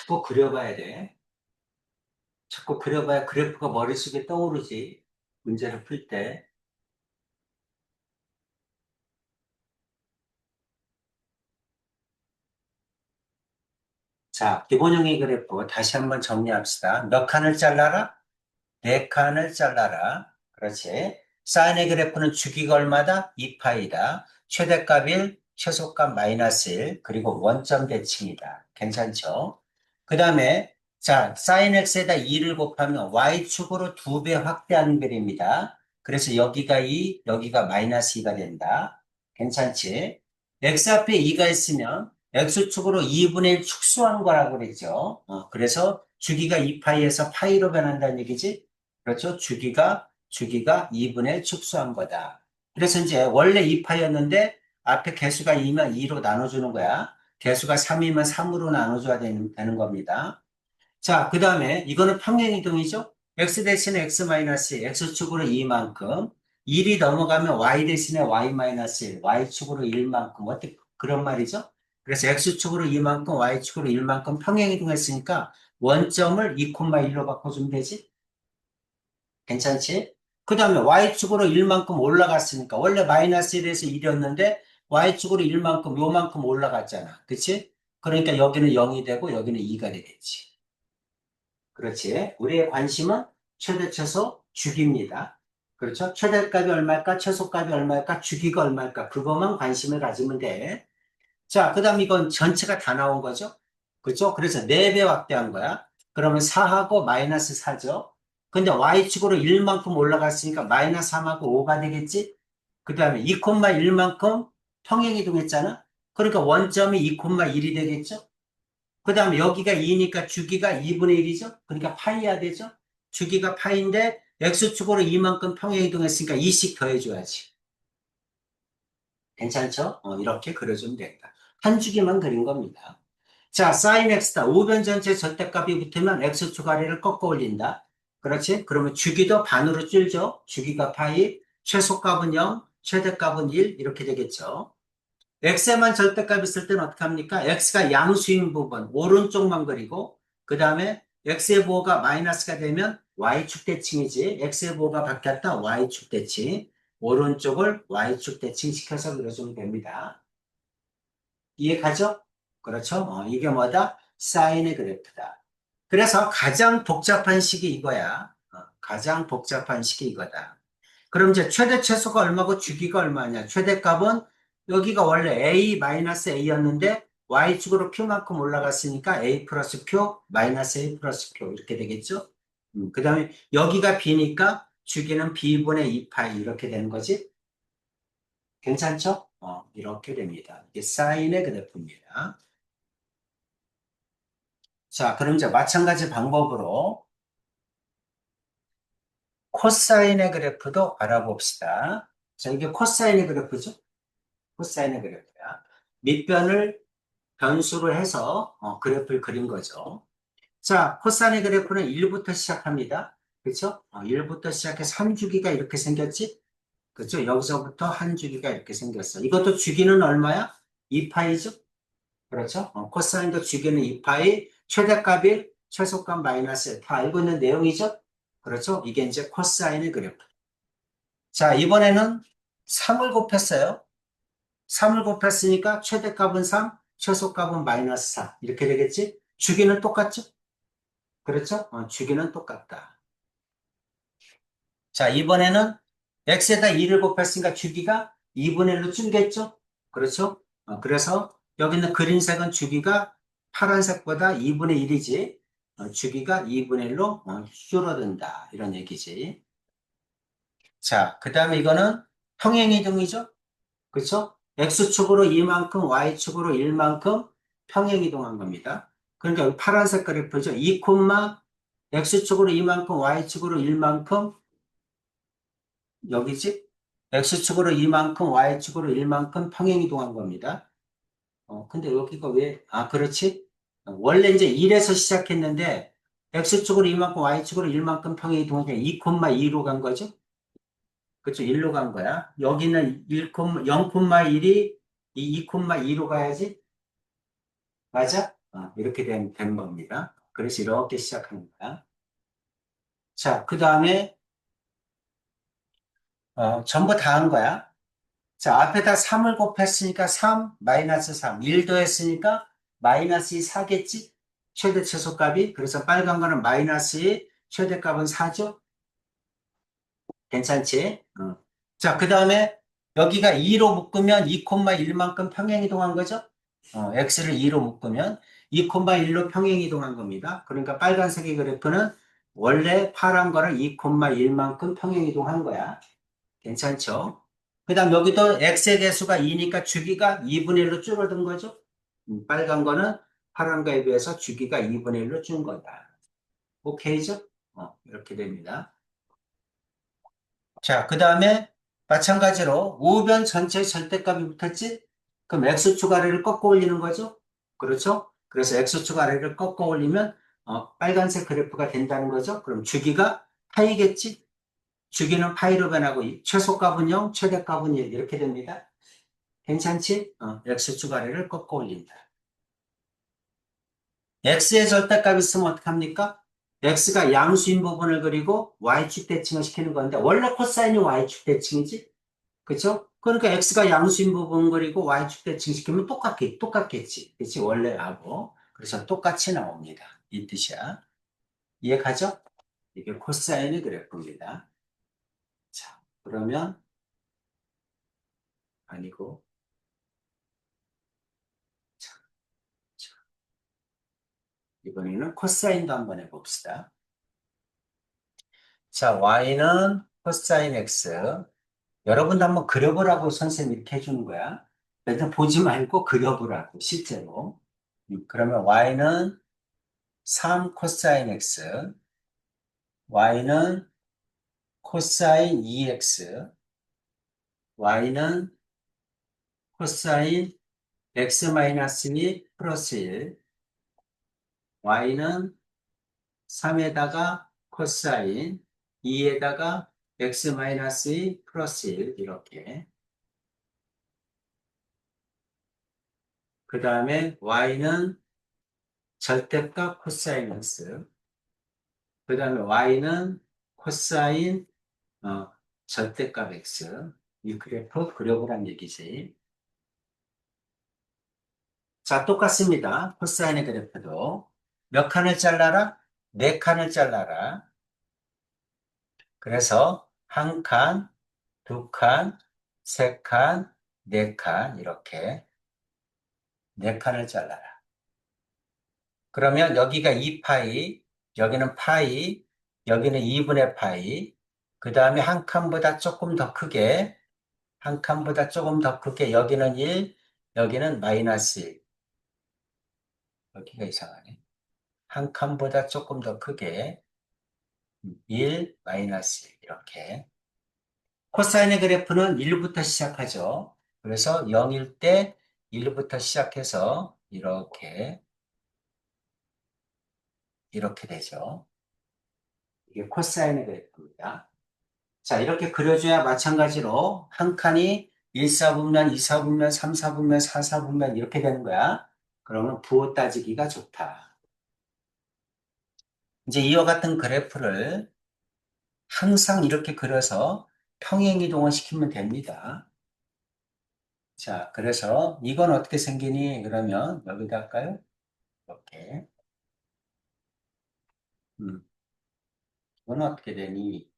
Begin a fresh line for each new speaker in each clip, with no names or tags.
자꾸 그려봐야 돼. 자꾸 그려봐야 그래프가 머릿속에 떠오르지. 문제를 풀 때. 자, 기본형의 그래프 다시 한번 정리합시다. 몇 칸을 잘라라? 네 칸을 잘라라. 그렇지. 사인의 그래프는 주기가 얼마다? 2파이다. 최대값 1, 최소값 마이너스 1, 그리고 원점 대칭이다. 괜찮죠? 그 다음에, 자, 사인 x에다 2를 곱하면 y축으로 2배 확대하는 그림입니다. 그래서 여기가 2, 여기가 마이너스 2가 된다. 괜찮지? x 앞에 2가 있으면 x축으로 2분의 1 축소한 거라고 그랬죠. 그래서 주기가 2파이에서 파이로 변한다는 얘기지? 그렇죠? 주기가 2분의 축소한 거다. 그래서 이제 원래 2파였는데 앞에 개수가 2면 2로 나눠주는 거야. 개수가 3이면 3으로 나눠줘야 되는 겁니다. 자, 그 다음에 이거는 평행이동이죠? x 대신에 x 마이너스 x축으로 2만큼 1이 넘어가면 y 대신에 y 마이너스 1, y축으로 1만큼 어떻게 그런 말이죠? 그래서 x축으로 2만큼 y축으로 1만큼 평행이동했으니까 원점을 2,1로 바꿔주면 되지? 괜찮지? 그 다음에 y축으로 1만큼 올라갔으니까 원래 마이너스 1에서 1이었는데 y축으로 1만큼 요만큼 올라갔잖아. 그치? 그러니까 여기는 0이 되고 여기는 2가 되겠지. 그렇지. 우리의 관심은 최대 최소 주기입니다. 그렇죠? 최대값이 얼마일까? 최소값이 얼마일까? 주기가 얼마일까? 그것만 관심을 가지면 돼. 자, 그 다음 이건 전체가 다 나온 거죠? 그렇죠? 그래서 4배 확대한 거야. 그러면 4하고 마이너스 4죠? 근데 y축으로 1만큼 올라갔으니까 마이너스 3하고 5가 되겠지? 그 다음에 2,1만큼 평행이동했잖아? 그러니까 원점이 2,1이 되겠죠? 그 다음에 여기가 2니까 주기가 2분의 1이죠? 그러니까 파이야 되죠? 주기가 파인데 x축으로 이만큼 평행이동했으니까 2씩 더해줘야지. 괜찮죠? 이렇게 그려주면 된다. 한 주기만 그린 겁니다. 자, sin x다. 우변 전체 절대값이 붙으면 x축 아래를 꺾어 올린다. 그렇지? 그러면 주기도 반으로 줄죠? 주기가 파이, 최소값은 0, 최대값은 1, 이렇게 되겠죠? x에만 절대값 있을 때는 어떻게 합니까? x가 양수인 부분, 오른쪽만 그리고, 그 다음에 x의 부호가 마이너스가 되면 y축 대칭이지. x의 부호가 바뀌었다, y축 대칭. 오른쪽을 y축 대칭 시켜서 그려주면 됩니다. 이해 가죠? 그렇죠? 이게 뭐다? 사인의 그래프다. 그래서 가장 복잡한 식이 이거야. 가장 복잡한 식이 이거다. 그럼 이제 최대 최소가 얼마고 주기가 얼마냐? 최대값은 여기가 원래 a-a였는데 y축으로 q만큼 올라갔으니까 a 플러스 q 마이너스 a 플러스 q 이렇게 되겠죠? 그 다음에 여기가 b니까 주기는 b분의 2파이 이렇게 되는 거지? 괜찮죠? 이렇게 됩니다. 이게 사인의 그래프입니다. 자, 그럼 이제 마찬가지 방법으로 코사인의 그래프도 알아봅시다. 자, 이게 코사인의 그래프죠? 코사인의 그래프야. 밑변을 변수로 해서 그래프를 그린 거죠. 자, 코사인의 그래프는 1부터 시작합니다. 그렇죠? 1부터 시작해서 한 주기가 이렇게 생겼지? 그렇죠? 여기서부터 한 주기가 이렇게 생겼어. 이것도 주기는 얼마야? 2파이죠? 그렇죠? 코사인도 주기는 2파이, 최대값이 최소값 마이너스 다 알고 있는 내용이죠? 그렇죠? 이게 이제 코사인의 그래프. 자, 이번에는 3을 곱했어요. 3을 곱했으니까 최대값은 3, 최소값은 마이너스 4. 이렇게 되겠지? 주기는 똑같죠? 그렇죠? 주기는 똑같다. 자, 이번에는 x에다 2를 곱했으니까 주기가 2분의 1로 줄겠죠? 그렇죠? 그래서 여기 있는 그린색은 주기가 파란색보다 2분의 1이지. 주기가 2분의 1로 줄어든다. 이런 얘기지. 자, 그 다음에 이거는 평행이동이죠? 그렇죠? x축으로 2만큼, y축으로 1만큼 평행이동한 겁니다. 그러니까 여기 파란색 그래프죠. 2, x축으로 2만큼, y축으로 1만큼 여기지? x축으로 2만큼, y축으로 1만큼 평행이동한 겁니다. 근데 여기가 왜, 그렇지? 원래 이제 1에서 시작했는데 x축으로 2만큼, y축으로 1만큼 평행이동하니까 2,2로 간 거죠? 그쵸, 1로 간 거야. 여기는 0,1이 이 2,2로 가야지? 맞아? 이렇게 된 겁니다. 그래서 이렇게 시작하는 거야. 자, 그 다음에, 전부 다 한 거야. 자, 앞에다 3을 곱했으니까 3, 마이너스 3. 1 더했으니까 마이너스 2 4겠지? 최대 최소값이. 그래서 빨간 거는 마이너스 2, 최대값은 4죠? 괜찮지? 자, 그 다음에 여기가 2로 묶으면 2,1만큼 평행이동한 거죠? x를 2로 묶으면 2,1로 평행이동한 겁니다. 그러니까 빨간색의 그래프는 원래 파란 거를 2,1만큼 평행이동한 거야. 괜찮죠? 그 다음 여기도 x의 개수가 2니까 주기가 2분의 1로 줄어든 거죠? 빨간 거는 파란 거에 비해서 주기가 2분의 1로 준 거다. 오케이죠? 이렇게 됩니다. 자, 그 다음에 마찬가지로 우변 전체 절대값이 붙었지? 그럼 x축 아래를 꺾어 올리는 거죠? 그렇죠? 그래서 x축 아래를 꺾어 올리면 빨간색 그래프가 된다는 거죠? 그럼 주기가 파이겠지? 주기는 파이로 변하고 최소값은 0, 최대값은 1 이렇게 됩니다. 괜찮지? x축 아래를 꺾어 올린다. x의 절대값 있으면 어떡합니까? x가 양수인 부분을 그리고 y축 대칭을 시키는 건데 원래 코사인이 y축 대칭이지? 그쵸? 그러니까 x가 양수인 부분 그리고 y축 대칭시키면 똑같겠지. 그치? 원래하고. 그래서 똑같이 나옵니다. 이 뜻이야. 이해가죠? 이게 코사인의 그래프입니다. 자, 그러면, 아니고, 자, 자, 이번에는 코사인도 한번 해봅시다. 자, y는 코사인 x. 여러분도 한번 그려보라고 선생님이 이렇게 해주는 거야. 일단 보지 말고 그려보라고, 실제로. 그러면 y는 3 코사인 x, y는 코사인 2x, y는 코사인 x-2 플러스 1, y는 3에다가 코사인 2에다가 x-2 플러스 1 이렇게. 그 다음에 y는 절대값 코사인 x, 그 다음에 y는 코사인 절대값 x. 이 그래프 그려보란 얘기지. 자, 똑같습니다. 코사인의 그래프도. 몇 칸을 잘라라? 네 칸을 잘라라. 그래서 한 칸, 두 칸, 세 칸, 네 칸, 이렇게 네 칸을 잘라라. 그러면 여기가 2파이, 여기는 파이, 여기는 2분의 파이, 그 다음에 한 칸보다 조금 더 크게, 한 칸보다 조금 더 크게, 여기는 1, 여기는 마이너스 1. 여기가 이상하네. 한 칸보다 조금 더 크게, 1, 마이너스 1, 이렇게. 코사인의 그래프는 1부터 시작하죠. 그래서 0일 때 1부터 시작해서 이렇게 되죠. 이게 코사인의 그래프입니다. 자, 이렇게 그려줘야 마찬가지로 한 칸이 1사분면, 2사분면, 3사분면, 4사분면 이렇게 되는 거야. 그러면 부호 따지기가 좋다. 이제 이와 같은 그래프를 항상 이렇게 그려서 평행이동을 시키면 됩니다. 자, 그래서 이건 어떻게 생기니? 그러면 여기다 할까요? 이렇게. 음, 이건 어떻게 되니?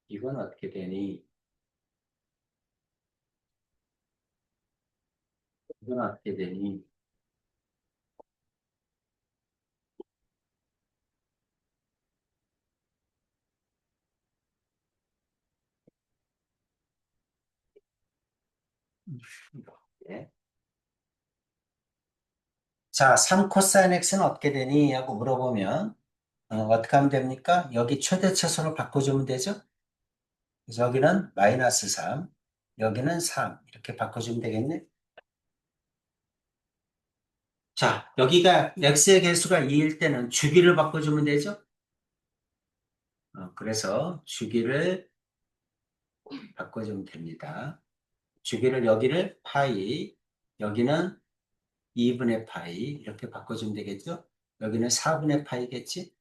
이건 어떻게 되니? 이건 어떻게 되니? 이렇게. 자, 3 코사인 x는 어떻게 되니? 하고 물어보면 어떻게 하면 됩니까? 여기 최대 최소로 바꿔주면 되죠? 그래서 여기는 마이너스 3, 여기는 3 이렇게 바꿔주면 되겠네? 자, 여기가 x의 개수가 2일 때는 주기를 바꿔주면 되죠? 그래서 주기를 바꿔주면 됩니다. 주기를 여기를 파이, 여기는 2분의 파이 이렇게 바꿔주면 되겠죠? 여기는 4분의 파이겠지?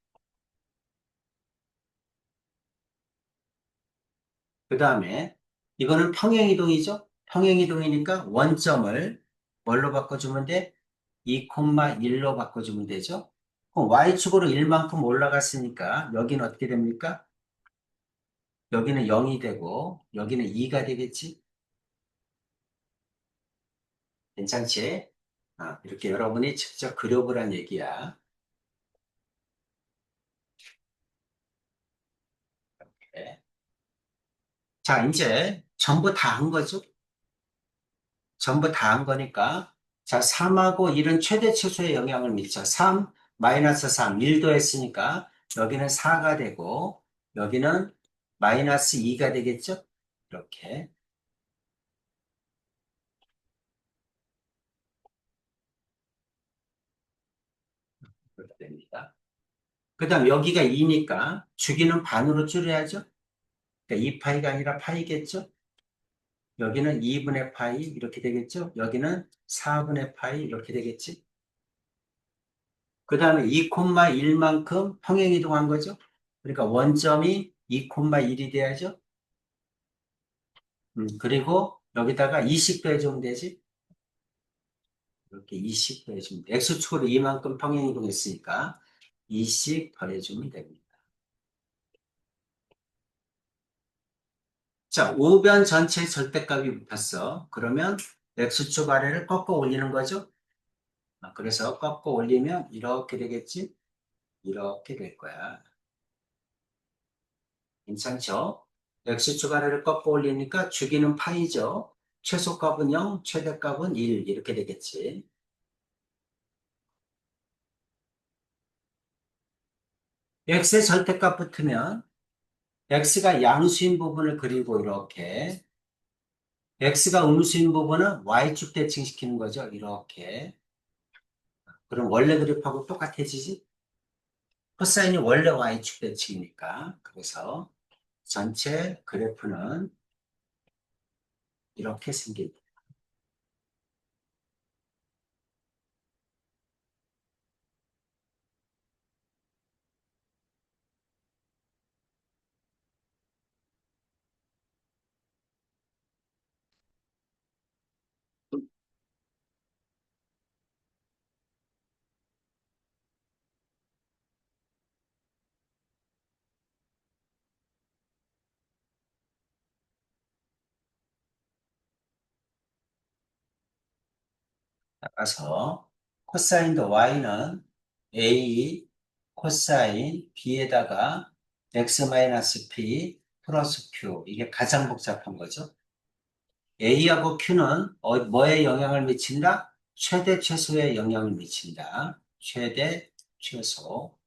그 다음에 이거는 평행이동이죠? 평행이동이니까 원점을 뭘로 바꿔주면 돼? 2,1로 바꿔주면 되죠? 그럼 y축으로 1만큼 올라갔으니까 여기는 어떻게 됩니까? 여기는 0이 되고 여기는 2가 되겠지? 괜찮지? 이렇게 여러분이 직접 그려보란 얘기야. 네. 자, 이제 전부 다 한 거죠? 전부 다 한 거니까. 자, 3하고 1은 최대 최소의 영향을 미쳐. 3, 마이너스 3, 1도 했으니까 여기는 4가 되고 여기는 마이너스 2가 되겠죠? 이렇게. 그렇게 됩니다. 그 다음 여기가 2니까 주기는 반으로 줄여야죠? 그러니까 2파이가 아니라 파이겠죠? 여기는 2분의 파이 이렇게 되겠죠? 여기는 4분의 파이 이렇게 되겠지? 그 다음에 2,1만큼 평행이동한 거죠? 그러니까 원점이 2,1이 돼야죠? 그리고 여기다가 20 더해주면 되지? 이렇게 20 더해주면 돼. X축으로 이만큼 평행이동했으니까 20 더해주면 됩니다. 자, 우변 전체 절대값이 붙었어. 그러면 X축 아래를 꺾어 올리는 거죠? 그래서 꺾어 올리면 이렇게 되겠지? 이렇게 될 거야. 괜찮죠? X축 아래를 꺾어 올리니까 주기는 파이죠. 최소값은 0, 최대값은 1 이렇게 되겠지. X의 절대값 붙으면 X가 양수인 부분을 그리고 이렇게 X가 음수인 부분은 Y축 대칭시키는 거죠. 이렇게. 그럼 원래 그래프하고 똑같아지지? 코사인이 원래 Y축 대칭이니까. 그래서 전체 그래프는 이렇게 생깁니다. 따라서 코사인 더 Y는 A 코사인 B에다가 X-P 플러스 Q 이게 가장 복잡한 거죠. A하고 Q는 뭐에 영향을 미친다? 최대 최소에 영향을 미친다. 최대 최소.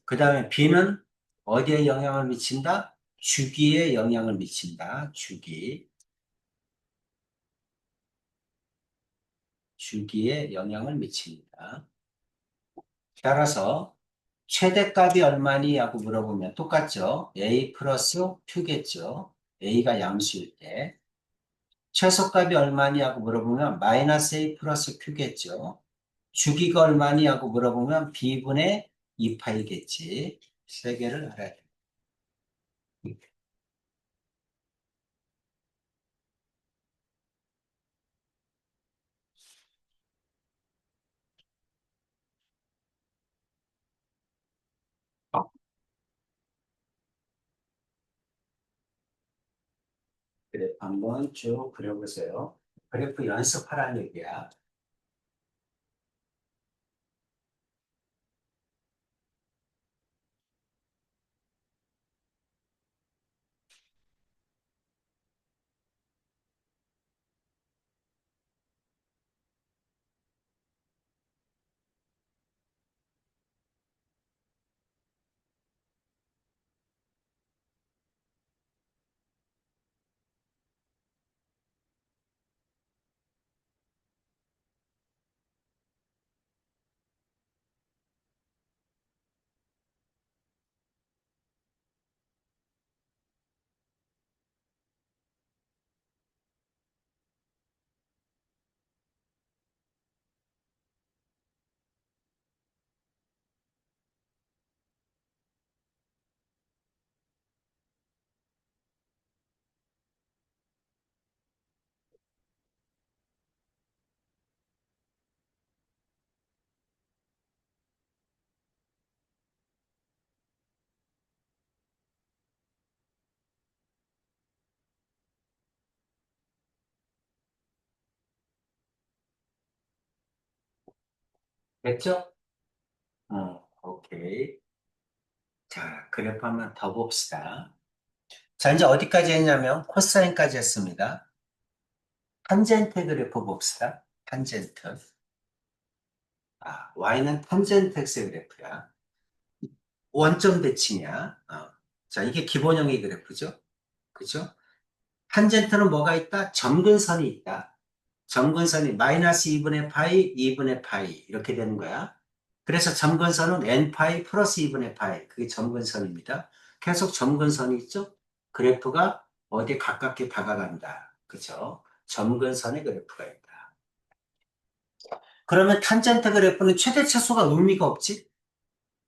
그 다음에 B는 어디에 영향을 미친다? 주기에 영향을 미친다. 주기. 주기에 영향을 미칩니다. 따라서 최대값이 얼마니? 하고 물어보면 똑같죠. A 플러스 Q겠죠. A가 양수일 때. 최소값이 얼마니? 하고 물어보면 마이너스 A 플러스 Q겠죠. 주기가 얼마니? 하고 물어보면 B분의 2파이겠지. 세 개를 알아야 돼. 그래프 한번 쭉 그려보세요. 그래프 연습하라는 얘기야. 됐죠? 오케이. 자, 그래프 한번 더 봅시다. 자, 이제 어디까지 했냐면 코사인까지 했습니다. 탄젠트 그래프 봅시다. 탄젠트. y는 탄젠트 x 그래프야. 원점 대칭이야. 자, 이게 기본형의 그래프죠. 그죠? 탄젠트는 뭐가 있다? 점근선이 있다. 점근선이 마이너스 2분의 파이, 2분의 파이 이렇게 되는 거야. 그래서 점근선은 n파이 플러스 2분의 파이 그게 점근선입니다. 계속 점근선이 있죠? 그래프가 어디에 가깝게 다가간다. 그죠? 점근선의 그래프가 있다. 그러면 탄젠트 그래프는 최대 차수가 의미가 없지?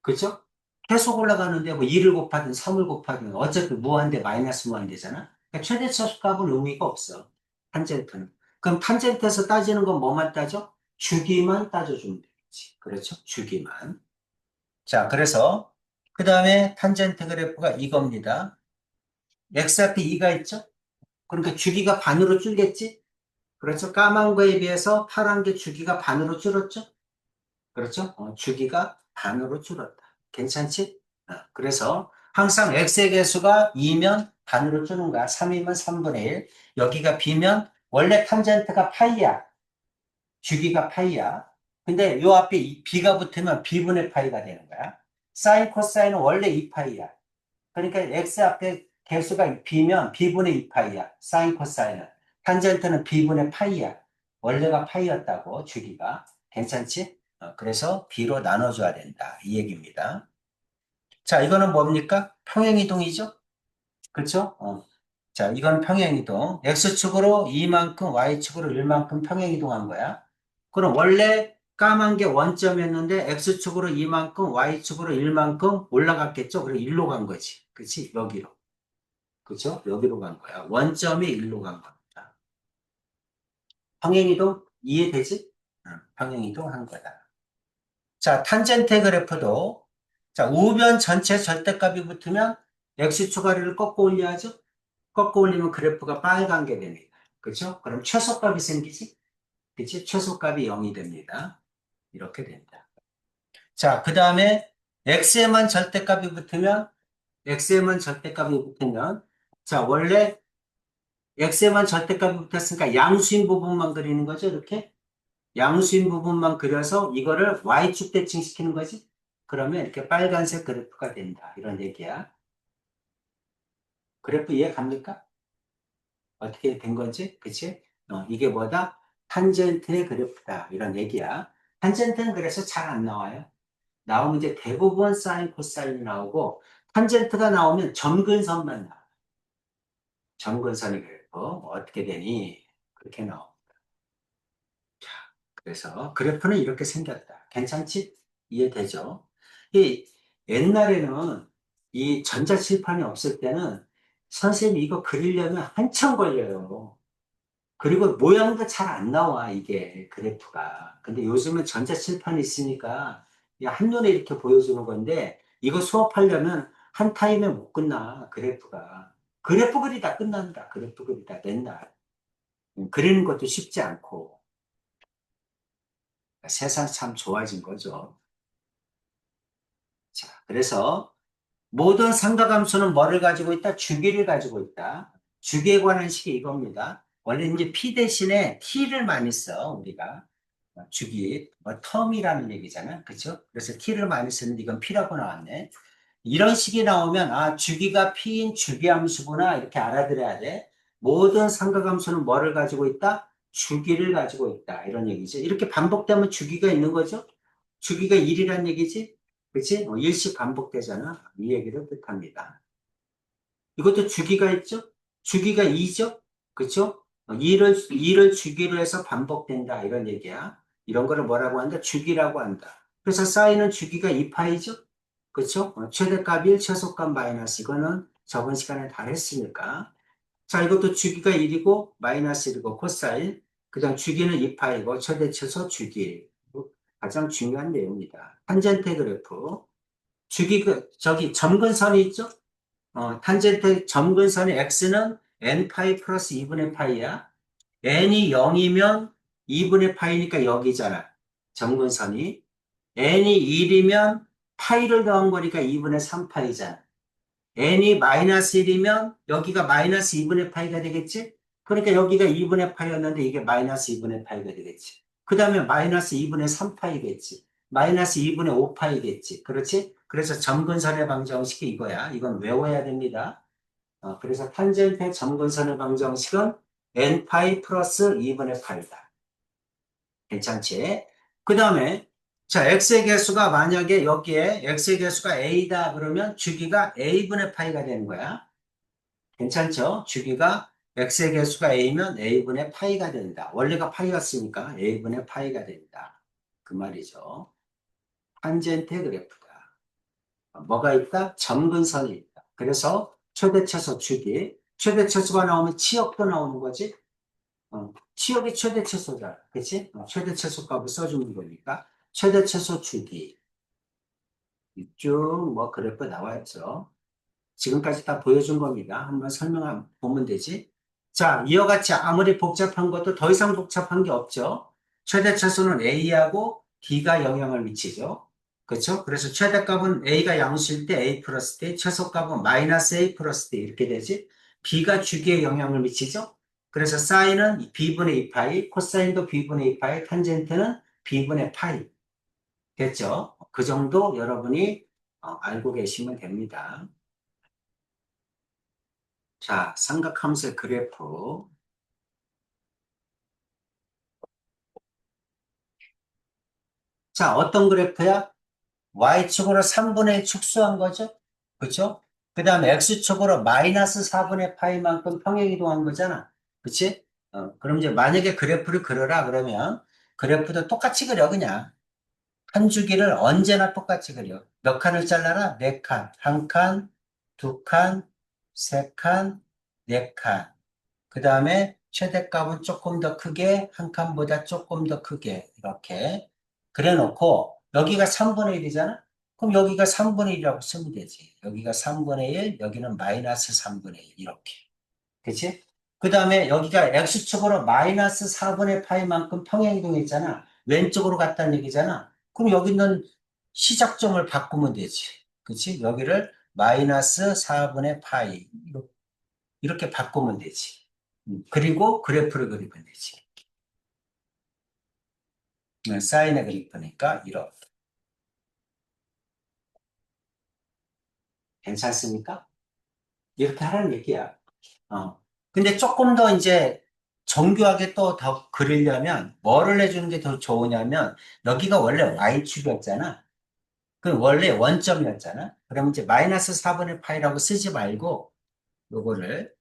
그죠? 계속 올라가는데 뭐 2를 곱하든 3을 곱하든 어차피 무한대 마이너스 무한대잖아. 그러니까 최대 차수값은 의미가 없어. 탄젠트는. 그럼 탄젠트에서 따지는 건 뭐만 따져? 주기만 따져주면 되겠지. 그렇죠? 주기만. 자, 그래서 그 다음에 탄젠트 그래프가 이겁니다. x앞에 2가 있죠? 그러니까 주기가 반으로 줄겠지? 그렇죠? 까만 거에 비해서 파란 게 주기가 반으로 줄었죠? 그렇죠? 주기가 반으로 줄었다. 괜찮지? 그래서 항상 x의 개수가 2면 반으로 주는 거야. 3이면 3분의 1. 여기가 b면 원래 탄젠트가 파이야. 주기가 파이야. 근데 요 앞에 b가 붙으면 b분의 파이가 되는 거야. 사인 코사인은 원래 2파이야. 그러니까 x 앞에 개수가 b면 b분의 2파이야. 사인 코사인은. 탄젠트는 b분의 파이야. 원래가 파이였다고 주기가. 괜찮지? 그래서 b로 나눠줘야 된다. 이 얘기입니다. 자, 이거는 뭡니까? 평행이동이죠? 그렇죠? 자, 이건 평행이동. x축으로 2만큼, y축으로 1만큼 평행이동한 거야. 그럼 원래 까만 게 원점이었는데 x축으로 2만큼, y축으로 1만큼 올라갔겠죠? 그리고 1로 간 거지. 그렇지? 여기로. 그렇죠? 여기로 간 거야. 원점이 1로 간 겁니다. 평행이동 이해되지? 응, 평행이동 한 거다. 자, 탄젠트 그래프도 자, 우변 전체 절대값이 붙으면 x축가리를 꺾어 올려야죠. 꺾어 올리면 그래프가 빨간 게 됩니다. 그렇죠? 그럼 최소값이 생기지? 그치? 최소값이 0이 됩니다. 이렇게 됩니다. 자, 그 다음에 x에만 절대값이 붙으면 x에만 절대값이 붙으면 자, 원래 x에만 절대값이 붙었으니까 양수인 부분만 그리는 거죠, 이렇게? 양수인 부분만 그려서 이거를 y축 대칭시키는 거지? 그러면 이렇게 빨간색 그래프가 된다. 이런 얘기야. 그래프 이해 갑니까? 어떻게 된 건지? 그치? 이게 뭐다? 탄젠트의 그래프다. 이런 얘기야. 탄젠트는 그래서 잘 안 나와요. 나오면 이제 대부분 사인, 코사인이 나오고, 탄젠트가 나오면 점근선만 나와. 점근선의 그래프. 어떻게 되니? 그렇게 나와. 그래서 그래프는 이렇게 생겼다. 괜찮지? 이해되죠? 이 옛날에는 이 전자칠판이 없을 때는 선생님 이거 그리려면 한참 걸려요. 그리고 모양도 잘 안 나와, 이게 그래프가. 근데 요즘은 전자칠판이 있으니까 그냥 한눈에 이렇게 보여주는 건데 이거 수업하려면 한 타임에 못 끝나, 그래프가. 그래프 그리다 끝난다. 그래프 그리다 맨날. 그리는 것도 쉽지 않고. 세상 참 좋아진 거죠. 자, 그래서 모든 삼각함수는 뭐를 가지고 있다? 주기를 가지고 있다. 주기에 관한 식이 이겁니다. 원래 이제 p 대신에 t를 많이 써, 우리가. 주기, 뭐 텀이라는 얘기잖아. 그쵸? 그래서 t를 많이 쓰는데 이건 p라고 나왔네. 이런 식이 나오면, 주기가 p인 주기함수구나. 이렇게 알아들어야 돼. 모든 삼각함수는 뭐를 가지고 있다? 주기를 가지고 있다. 이런 얘기죠. 이렇게 반복되면 주기가 있는 거죠? 주기가 1이란 얘기지? 그치? 일씩 반복되잖아. 이 얘기를 뜻합니다. 이것도 주기가 있죠? 주기가 2죠? 그쵸? 2를 주기로 해서 반복된다. 이런 얘기야. 이런 거를 뭐라고 한다? 주기라고 한다. 그래서 사인은 주기가 2파이죠? 그쵸? 최대값 1, 최소값 마이너스. 이거는 저번 시간에 다 했으니까. 자, 이것도 주기가 1이고, 마이너스 1이고, 코사인. 그 다음 주기는 2파이고, 최대 최소 주기. 가장 중요한 내용이다. 탄젠트 그래프. 저기 점근선이 있죠? 탄젠트 점근선의 x는 n파이 플러스 2분의 파이야. n이 0이면 2분의 파이니까 여기잖아. 점근선이. n이 1이면 파이를 더한 거니까 2분의 3파이잖아. n이 마이너스 1이면 여기가 마이너스 2분의 파이가 되겠지? 그러니까 여기가 2분의 파이였는데 이게 마이너스 2분의 파이가 되겠지. 그 다음에 마이너스 2분의 3파이겠지. 마이너스 2분의 5파이겠지. 그렇지? 그래서 점근선의 방정식이 이거야. 이건 외워야 됩니다. 그래서 탄젠트의 점근선의 방정식은 n파이 플러스 2분의 파이다. 괜찮지? 그 다음에 자, x의 개수가 만약에 여기에 x의 개수가 a다 그러면 주기가 a분의 파이가 되는 거야. 괜찮죠? 주기가 x의 개수가 a면 a분의 파이가 된다. 원래가 파이였으니까 a분의 파이가 된다. 그 말이죠. 탄젠트 그래프다. 뭐가 있다? 점근선이 있다. 그래서 최대차수 주기. 최대차수가 나오면 치역도 나오는 거지. 치역이 최대차수다. 그치? 최대차수 값을 써주는 거니까. 최대차수 주기. 쭉 뭐 그래프 나와있죠. 지금까지 다 보여준 겁니다. 한번 설명 보면 되지. 자, 이와 같이 아무리 복잡한 것도 더 이상 복잡한 게 없죠. 최대차수는 A하고 D가 영향을 미치죠. 그렇죠? 그래서 최대값은 A가 양수일 때 A 플러스 D, 최소값은 마이너스 A 플러스 D 이렇게 되지. B가 주기에 영향을 미치죠. 그래서 사인은 B분의 2파이, 코사인도 B분의 2파이, 탄젠트는 B분의 파이. 됐죠? 그 정도 여러분이 알고 계시면 됩니다. 자, 삼각함수의 그래프. 자, 어떤 그래프야? Y축으로 3분의 1 축소한 거죠? 그쵸? 그 다음에 X축으로 마이너스 4분의 파이만큼 평행이동한 거잖아. 그치? 그럼 이제 만약에 그래프를 그려라 그러면 그래프도 똑같이 그려, 그냥. 한 주기를 언제나 똑같이 그려. 몇 칸을 잘라라? 네 칸. 한 칸, 두 칸, 세 칸, 네 칸. 그 다음에 최대값은 조금 더 크게, 한 칸보다 조금 더 크게, 이렇게. 그래 놓고, 여기가 3분의 1이잖아? 그럼 여기가 3분의 1이라고 쓰면 되지. 여기가 3분의 1, 여기는 마이너스 3분의 1, 이렇게. 그치? 그 다음에 여기가 x축으로 마이너스 4분의 파이만큼 평행이동했잖아. 왼쪽으로 갔다는 얘기잖아. 그럼 여기 있는 시작점을 바꾸면 되지. 그치? 여기를 마이너스 4분의 파이. 이렇게 바꾸면 되지. 그리고 그래프를 그리면 되지. 사인의 그래프니까 이렇게. 괜찮습니까? 이렇게 하라는 얘기야. 근데 조금 더 이제 정교하게 또 더 그리려면 뭐를 해주는 게 더 좋으냐면 여기가 원래 y축이었잖아. 그 원래 원점이었잖아. 그럼 이제 마이너스 4분의 파이라고 쓰지 말고 요거를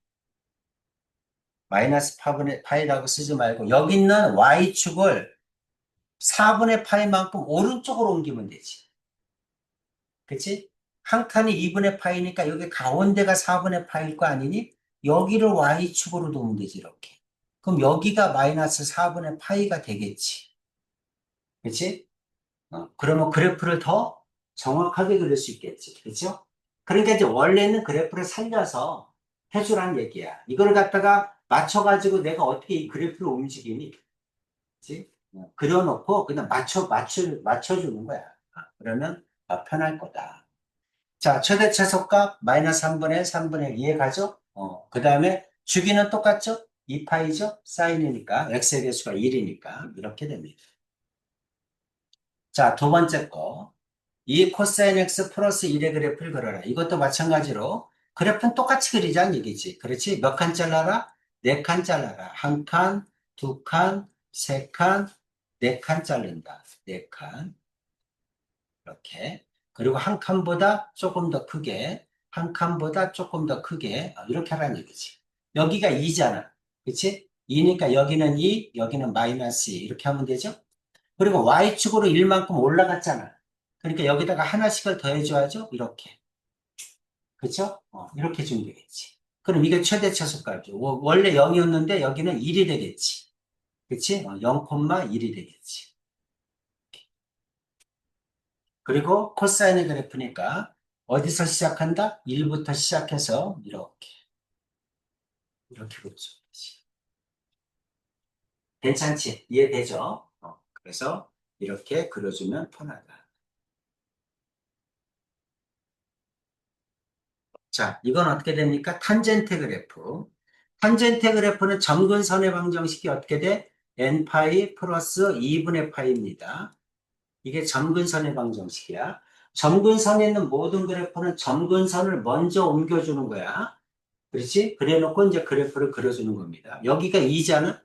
마이너스 4분의 파이라고 쓰지 말고 여기 있는 y축을 4분의 파이만큼 오른쪽으로 옮기면 되지. 그치? 한 칸이 2분의 파이니까 여기 가운데가 4분의 파일 거 아니니? 여기를 y축으로 두면 되지, 이렇게. 그럼 여기가 마이너스 4분의 파이가 되겠지. 그치? 그러면 그래프를 더 정확하게 그릴 수 있겠지. 그죠? 그러니까 이제 원래는 그래프를 살려서 해주라는 얘기야. 이걸 갖다가 맞춰가지고 내가 어떻게 이 그래프를 움직이니? 그치? 그려놓고 그냥 맞춰주는 거야. 그러면 편할 거다. 자, 최대 최소값 마이너스 3분의 3분의 2에 가죠? 그 다음에 주기는 똑같죠? 2파이죠? 사인이니까, x의 개수가 1이니까, 이렇게 됩니다. 자, 두 번째 거. 2 코사인 x 플러스 1의 그래프를 그려라. 이것도 마찬가지로 그래프는 똑같이 그리자는 얘기지. 그렇지? 몇 칸 잘라라? 네 칸 잘라라. 한 칸, 두 칸, 세 칸, 네 칸 자른다. 네 칸. 이렇게. 그리고 한 칸보다 조금 더 크게, 한 칸보다 조금 더 크게, 이렇게 하라는 얘기지. 여기가 2잖아. 그치? 2니까 여기는 2, 여기는 마이너스 2. 이렇게 하면 되죠? 그리고 Y축으로 1만큼 올라갔잖아. 그러니까 여기다가 하나씩을 더해줘야죠? 이렇게. 그쵸? 이렇게 주면 되겠지. 그럼 이게 최대 최소값이죠. 원래 0이었는데 여기는 1이 되겠지. 그치? 0,1이 되겠지. 그리고 코사인의 그래프니까 어디서 시작한다? 1부터 시작해서 이렇게 그려줘. 괜찮지? 이해되죠? 그래서 이렇게 그려주면 편하다. 자, 이건 어떻게 됩니까? 탄젠트 그래프. 탄젠트 그래프는 점근선의 방정식이 어떻게 돼? n파이 플러스 2분의 파이입니다. 이게 점근선의 방정식이야. 점근선에 있는 모든 그래프는 점근선을 먼저 옮겨주는 거야. 그렇지? 그래 놓고 이제 그래프를 그려주는 겁니다. 여기가 2잖아?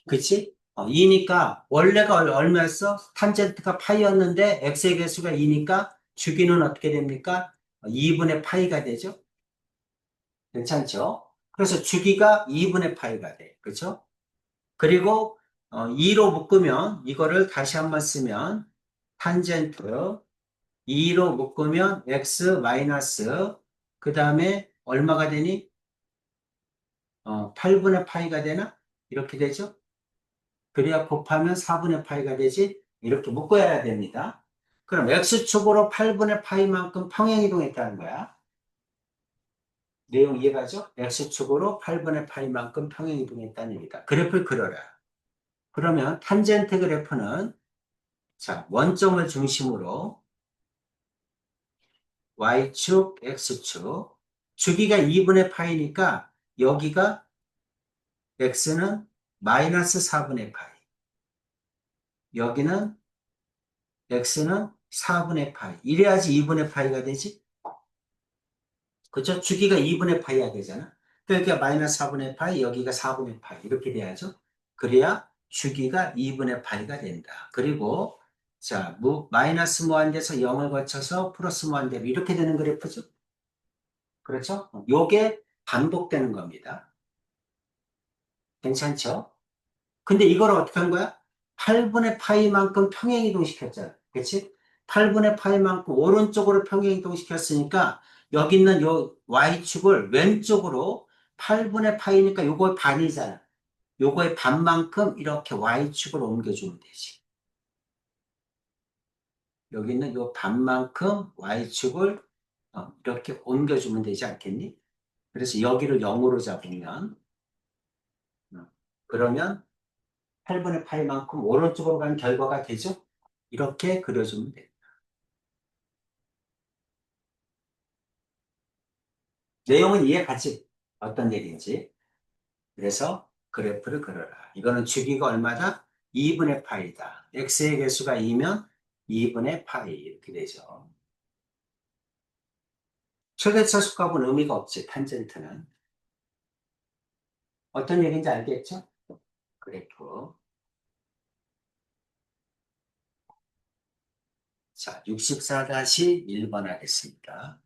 그치? 2니까 원래가 얼마였어? 탄젠트가 파이였는데 x의 개수가 2니까 주기는 어떻게 됩니까? 2분의 파이가 되죠? 괜찮죠? 그래서 주기가 2분의 파이가 돼. 그렇죠? 그리고 2로 묶으면 이거를 다시 한번 쓰면 탄젠트 2로 묶으면 x 마이너스 그 다음에 얼마가 되니? 8분의 파이가 되나? 이렇게 되죠? 그래야 곱하면 4분의 파이가 되지? 이렇게 묶어야 됩니다. 그럼 x축으로 8분의 파이만큼 평행이동했다는 거야. 내용 이해가죠? x축으로 8분의 파이만큼 평행이동했다는 얘기다. 그래프를 그려라. 그러면 탄젠트 그래프는 자, 원점을 중심으로 y축, x축 주기가 2분의 파이니까 여기가 x는 마이너스 4분의 파이 여기는 x는 4분의 파이 이래야지 2분의 파이가 되지? 그죠? 주기가 2분의 파이야 되잖아. 그러니까 마이너스 4분의 파이, 여기가 4분의 파이. 이렇게 돼야죠. 그래야 주기가 2분의 파이가 된다. 그리고, 자, 마이너스 무한대에서 0을 거쳐서 플러스 무한대로 이렇게 되는 그래프죠. 그렇죠? 요게 반복되는 겁니다. 괜찮죠? 근데 이걸 어떻게 한 거야? 8분의 파이만큼 평행이동 시켰잖아. 그치? 8분의 파이만큼 오른쪽으로 평행이동 시켰으니까 여기 있는 요 Y축을 왼쪽으로 8분의 파이니까 요거의 반이잖아. 요거의 반만큼 이렇게 Y축을 옮겨주면 되지. 여기 있는 요 반만큼 Y축을 이렇게 옮겨주면 되지 않겠니? 그래서 여기를 0으로 잡으면 그러면 8분의 파이만큼 오른쪽으로 가는 결과가 되죠? 이렇게 그려주면 돼요. 내용은 이해가지? 어떤 얘기인지. 그래서 그래프를 그려라. 이거는 주기가 얼마다? 2분의 파이다. x의 개수가 2면 2분의 파이 이렇게 되죠. 최대차 수값은 의미가 없지, 탄젠트는. 어떤 얘기인지 알겠죠? 그래프. 자, 64-1번 하겠습니다.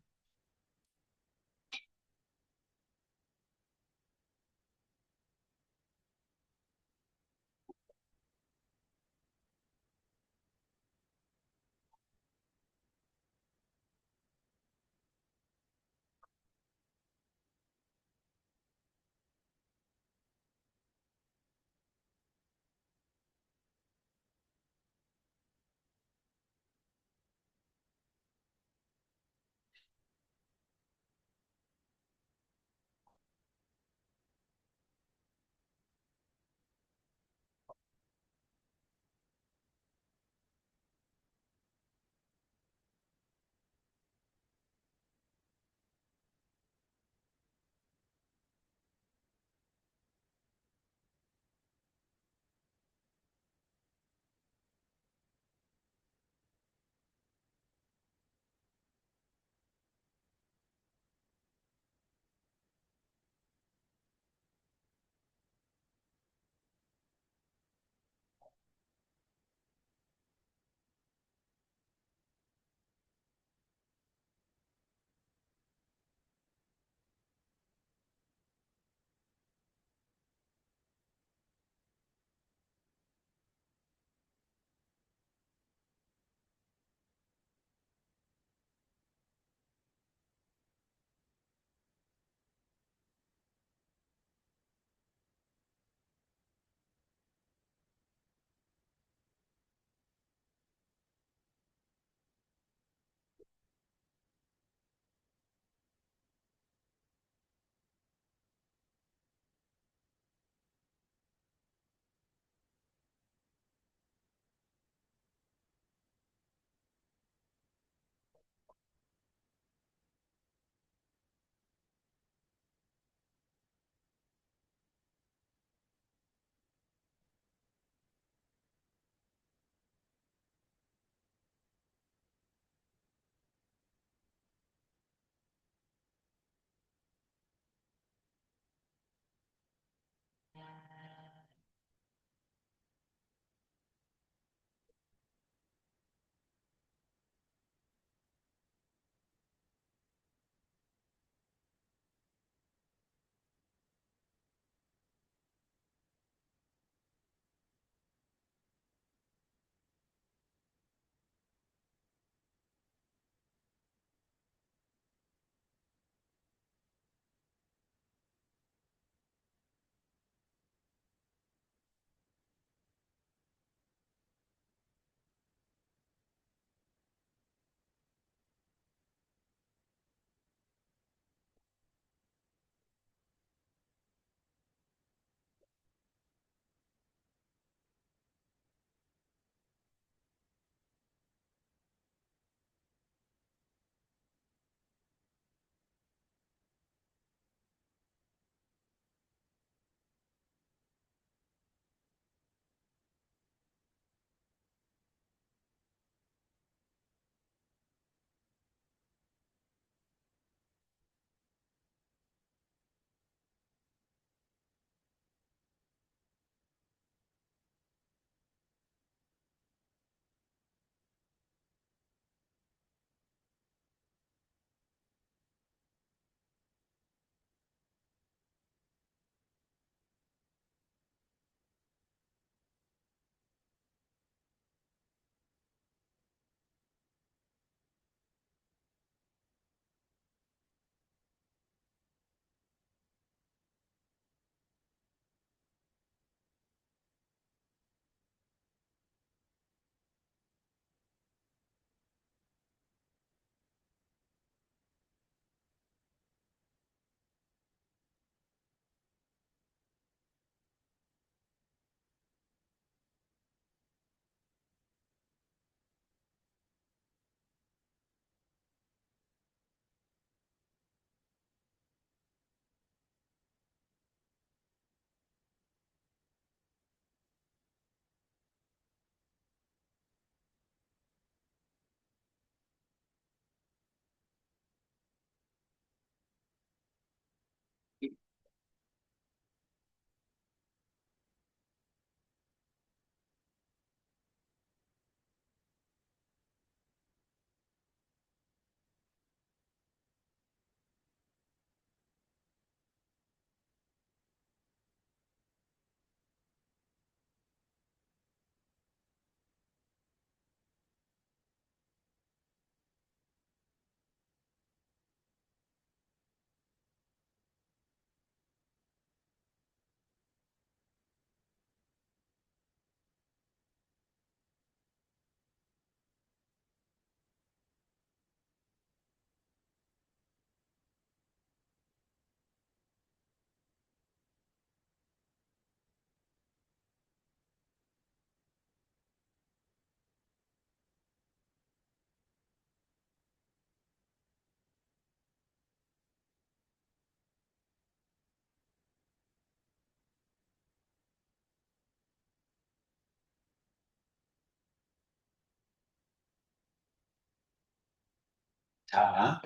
자,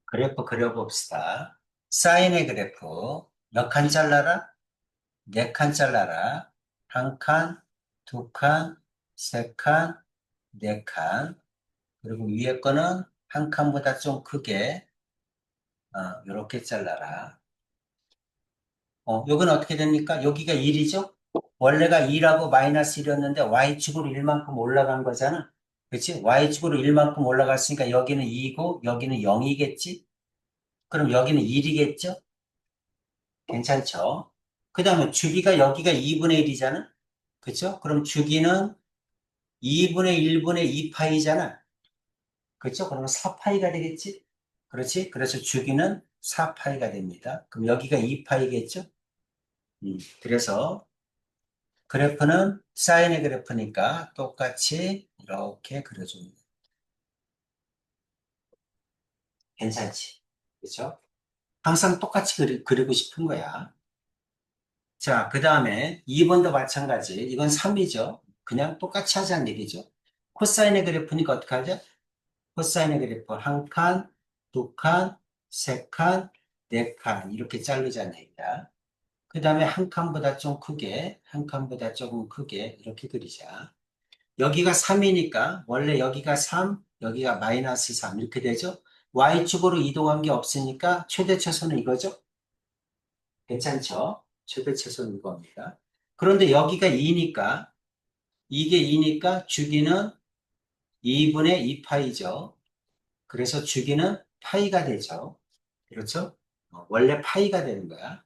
그래프 그려봅시다. 사인의 그래프. 몇 칸 잘라라? 네 칸 잘라라. 한 칸, 두 칸, 세 칸, 네 칸. 그리고 위에 거는 한 칸보다 좀 크게, 이렇게 잘라라. 여기는 어떻게 됩니까? 여기가 1이죠? 원래가 2라고 마이너스 1이었는데 y축으로 1만큼 올라간 거잖아. 그치? y축으로 1만큼 올라갔으니까 여기는 2고 여기는 0이겠지? 그럼 여기는 1이겠죠? 괜찮죠? 그 다음에 주기가 여기가 2분의 1이잖아? 그쵸? 그럼 주기는 2분의 1분의 2파이잖아. 그쵸? 그러면 4파이가 되겠지? 그렇지? 그래서 주기는 4파이가 됩니다. 그럼 여기가 2파이겠죠? 그래서 그래프는 사인의 그래프니까 똑같이 이렇게 그려줍니다. 괜찮지? 그쵸? 항상 똑같이 그리고 싶은 거야. 자, 그 다음에 2번도 마찬가지. 이건 3이죠. 그냥 똑같이 하자는 얘기죠. 코사인의 그래프니까 어떻게 하죠? 코사인의 그래프 한 칸, 두 칸, 세 칸, 네 칸 이렇게 자르자는 얘기야. 그 다음에 한 칸보다 좀 크게, 한 칸보다 조금 크게 이렇게 그리자. 여기가 3이니까 원래 여기가 3, 여기가 마이너스 3 이렇게 되죠. Y축으로 이동한 게 없으니까 최대 최소는 이거죠. 괜찮죠? 최대 최소는 이겁니다. 그런데 여기가 2니까 이게 2니까 주기는 2분의 2파이죠. 그래서 주기는 파이가 되죠. 그렇죠? 원래 파이가 되는 거야.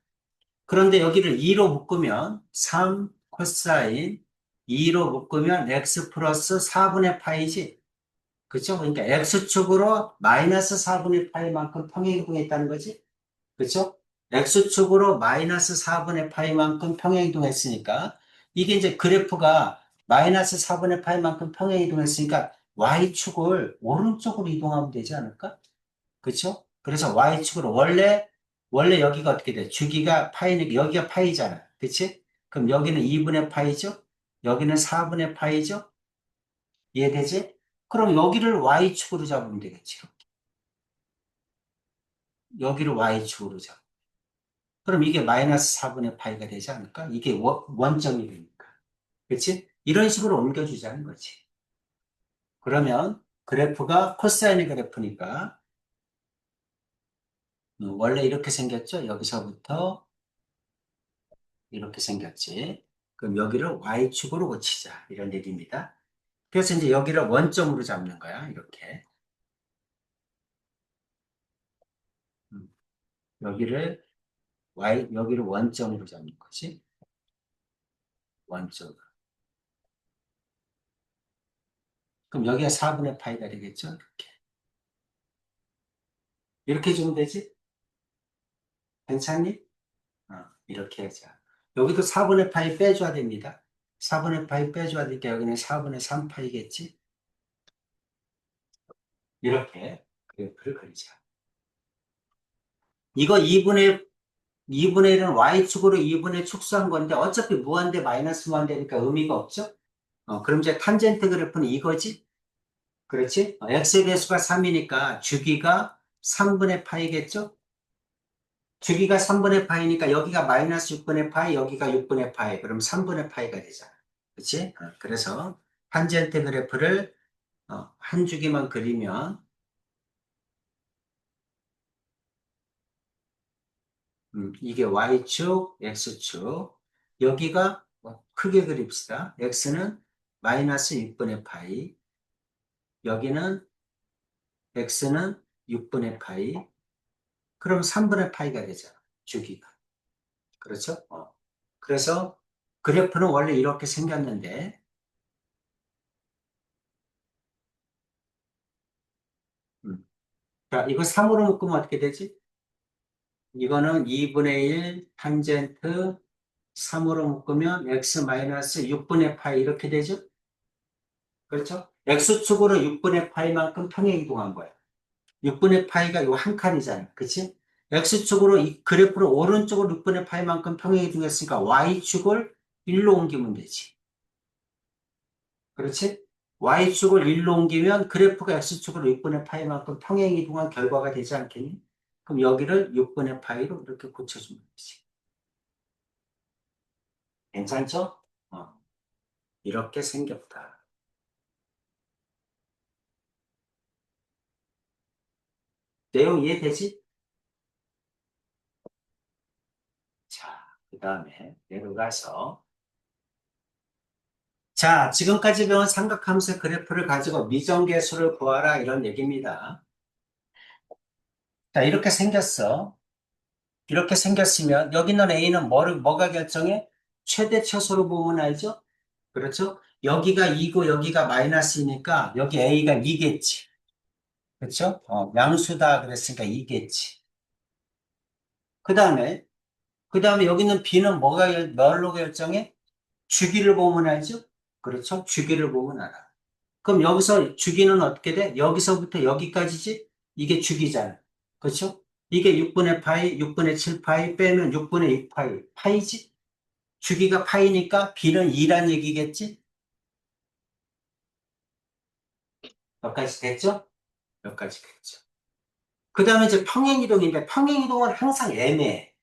그런데 여기를 2로 묶으면 3 코사인 2로 묶으면 x 플러스 4분의 파이지. 그렇죠? 그러니까 x축으로 마이너스 4분의 파이만큼 평행이동했다는 거지. 그렇죠? x축으로 마이너스 4분의 파이만큼 평행이동했으니까 이게 이제 그래프가 마이너스 4분의 파이만큼 평행이동했으니까 y축을 오른쪽으로 이동하면 되지 않을까? 그렇죠? 그래서 y축으로 원래 여기가 어떻게 돼? 주기가 파이니까 여기가 파이잖아. 그렇지? 그럼 여기는 2분의 파이죠? 여기는 4분의 파이죠? 이해되지? 그럼 여기를 y축으로 잡으면 되겠지. 여기를 y축으로 잡. 그럼 이게 마이너스 4분의 파이가 되지 않을까? 이게 원점이 되니까. 그렇지? 이런 식으로 옮겨주자는 거지. 그러면 그래프가 코사인의 그래프니까 원래 이렇게 생겼죠? 여기서부터 이렇게 생겼지. 그럼 여기를 y축으로 고치자. 이런 얘기입니다. 그래서 이제 여기를 원점으로 잡는 거야. 이렇게. 음, 여기를 원점으로 잡는 거지. 원점. 그럼 여기가 4분의 파이가 되겠죠? 이렇게. 이렇게 주면 되지? 괜찮니? 이렇게 하자. 여기도 4분의 파이 빼줘야 됩니다. 4분의 파이 빼줘야 되니까 여기는 4분의 3파이겠지? 이렇게 그래프를 그리자. 이거 2분의 1은 y축으로 2분의 축소한 건데 어차피 무한대 마이너스 무한대니까 의미가 없죠? 그럼 이제 탄젠트 그래프는 이거지? 그렇지? x의 배수가 3이니까 주기가 3분의 파이겠죠? 주기가 3분의 파이니까 여기가 마이너스 6분의 파이, 여기가 6분의 파이. 그럼 3분의 파이가 되잖아. 그렇지? 그래서 탄젠트 그래프를 한 주기만 그리면 이게 y축, x축. 여기가 크게 그립시다. x는 마이너스 6분의 파이. 여기는 x는 6분의 파이. 그럼 3분의 파이가 되잖아. 주기가. 그렇죠? 그래서 그래프는 원래 이렇게 생겼는데 음. 자, 이거 3으로 묶으면 어떻게 되지? 이거는 2분의 1 탄젠트 3으로 묶으면 x 마이너스 6분의 파이 이렇게 되죠? 그렇죠? x축으로 6분의 파이만큼 평행이동한 거야. 6분의 파이가 요 한 칸이잖아. 그치? x축으로 이 그래프를 오른쪽으로 6분의 파이만큼 평행이동했으니까 y축을 1로 옮기면 되지. 그렇지? Y축을 1로 옮기면 그래프가 X축으로 6분의 파이만큼 평행이동한 결과가 되지 않겠니? 그럼 여기를 6분의 파이로 이렇게 고쳐주면 되지. 괜찮죠? 어, 이렇게 생겼다. 내용 이해되지? 자, 그 다음에 내려가서 자, 지금까지 배운 삼각함수의 그래프를 가지고 미정계수를 구하라 이런 얘기입니다. 자, 이렇게 생겼어. 이렇게 생겼으면 여기 있는 A는 뭐가 결정해? 최대 최소로 보면 알죠? 그렇죠? 여기가 2고 여기가 마이너스이니까 여기 A가 2겠지. 그렇죠? 양수다 그랬으니까 2겠지. 그 다음에 여기 있는 B는 뭘로 결정해? 주기를 보면 알죠? 그렇죠? 주기를 보면 알아. 그럼 여기서 주기는 어떻게 돼? 여기서부터 여기까지지? 이게 주기잖아. 그렇죠? 이게 6분의 파이, 6분의 7 파이 빼면 6분의 6 파이. 파이지? 주기가 파이니까 B는 2란 얘기겠지? 여기까지 됐죠? 여기까지 됐죠. 그 다음에 이제 평행이동인데 평행이동은 항상 애매해.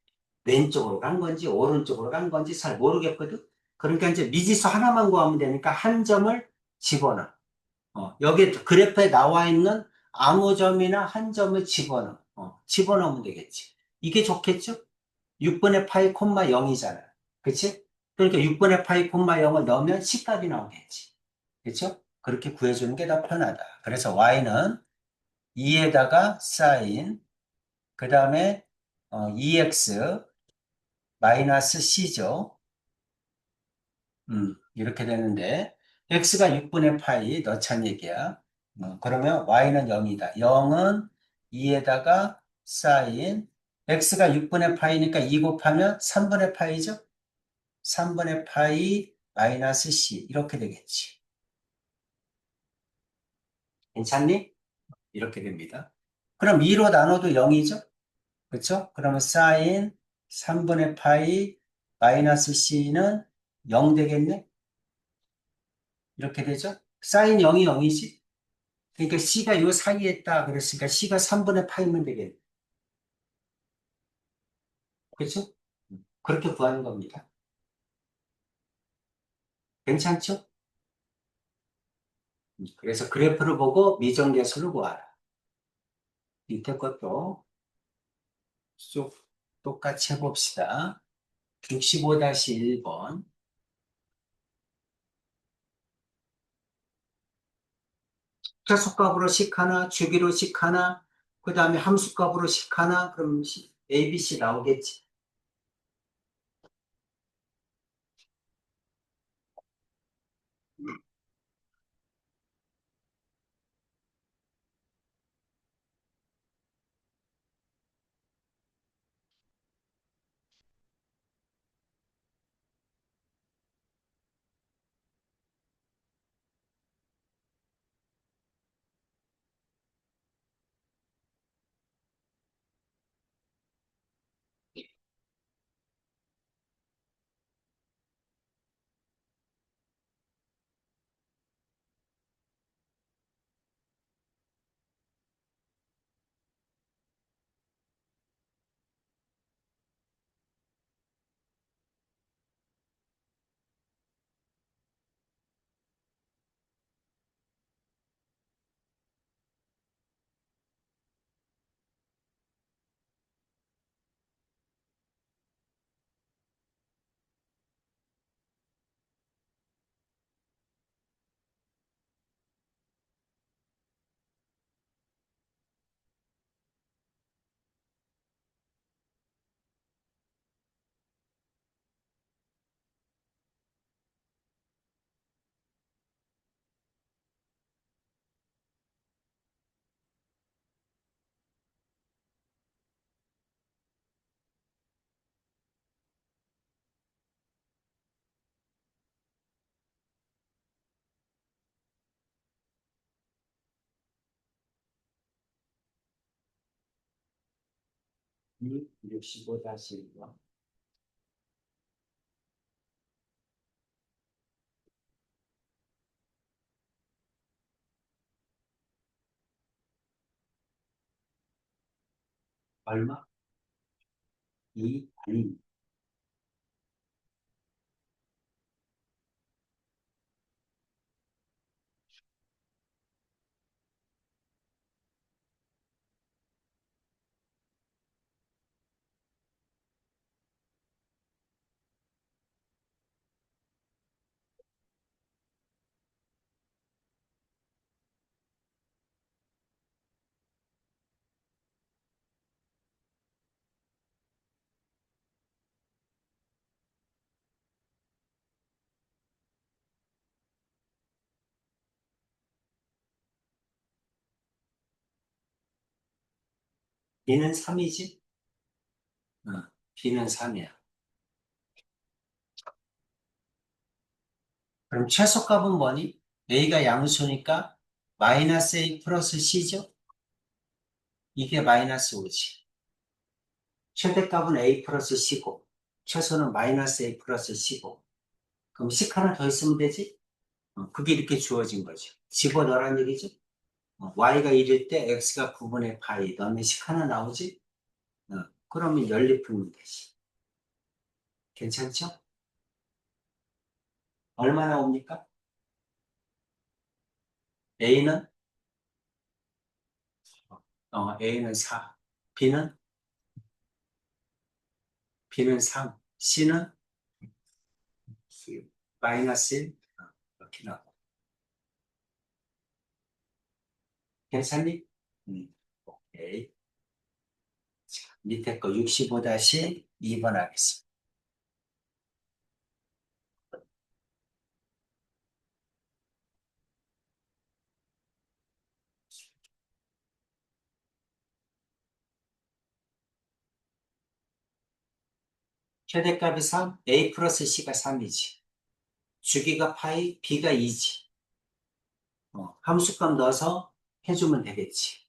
왼쪽으로 간 건지 오른쪽으로 간 건지 잘 모르겠거든. 그러니까 이제 미지수 하나만 구하면 되니까 한 점을 집어넣어. 여기 그래프에 나와 있는 아무 점이나 한 점을 집어넣어. 집어넣으면 되겠지. 이게 좋겠죠? 6분의 파이 콤마 0이잖아. 그치? 그러니까 6분의 파이 콤마 0을 넣으면 C값이 나오겠지. 그쵸? 그렇게 구해주는 게 더 편하다. 그래서 Y는 2에다가 사인, 그 다음에 2x 마이너스 C죠. 이렇게 되는데 x가 6분의 파이 넣자는 얘기야. 그러면 y는 0이다. 0은 2에다가 사인 x가 6분의 파이니까 2 곱하면 3분의 파이죠. 3분의 파이 마이너스 c 이렇게 되겠지. 괜찮니? 이렇게 됩니다. 그럼 2로 나눠도 0이죠. 그렇죠? 그러면 사인 3분의 파이 마이너스 c는 0 되겠네. 이렇게 되죠? 사인 0이 0이지? 그러니까 C가 이 사이에 있다 그랬으니까 C가 3분의 파이면 되겠네. 그렇죠? 그렇게 구하는 겁니다. 괜찮죠? 그래서 그래프를 보고 미정계수를 구하라. 밑에 것도 쭉 똑같이 해봅시다. 65-1번. 최소값으로 식 하나, 주기로 식 하나, 그 다음에 함수값으로 식 하나, 그럼 A, B, C 나오겠지. 65-1번. 얼마? 2, 아니, B는 3이지? B는 3이야. 그럼 최소값은 뭐니? A가 양수니까 마이너스 A 플러스 C죠? 이게 마이너스 5지. 최대값은 A 플러스 C고, 최소는 마이너스 A 플러스 C고, 그럼 C 하나 더 있으면 되지? 그게 이렇게 주어진 거죠. 집어넣으라는 얘기죠. Y가 1일 때 X가 9분의 파이, 너는 C 하나 나오지? 그러면 연립 풀면 되지. 괜찮죠? 얼마 나옵니까? A는? A는 4, B는? B는 3, C는? 마이너스 1, 이렇게 나와. 괜찮니? 오케이. 자, 밑에 거 65-2번 하겠습니다. 최대값이 3, A 플러스 C가 3이지. 주기가 파이, B가 2지. 함수값 넣어서 해주면 되겠지.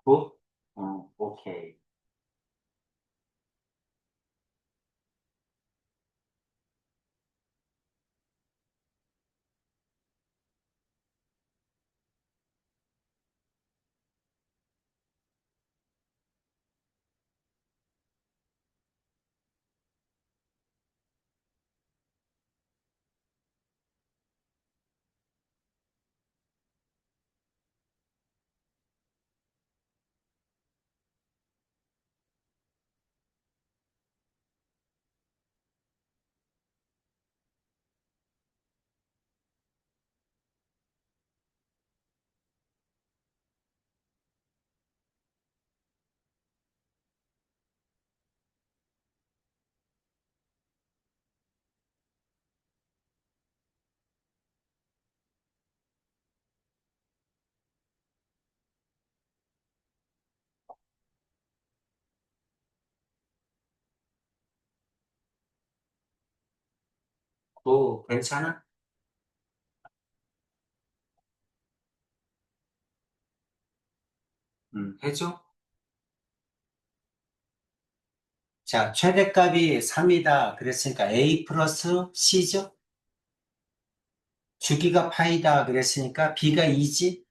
굿? 오케이. 오, 괜찮아? 해줘? 자, 최대값이 3이다. 그랬으니까 A 플러스 C죠? 주기가 파이다. 그랬으니까 B가 2지?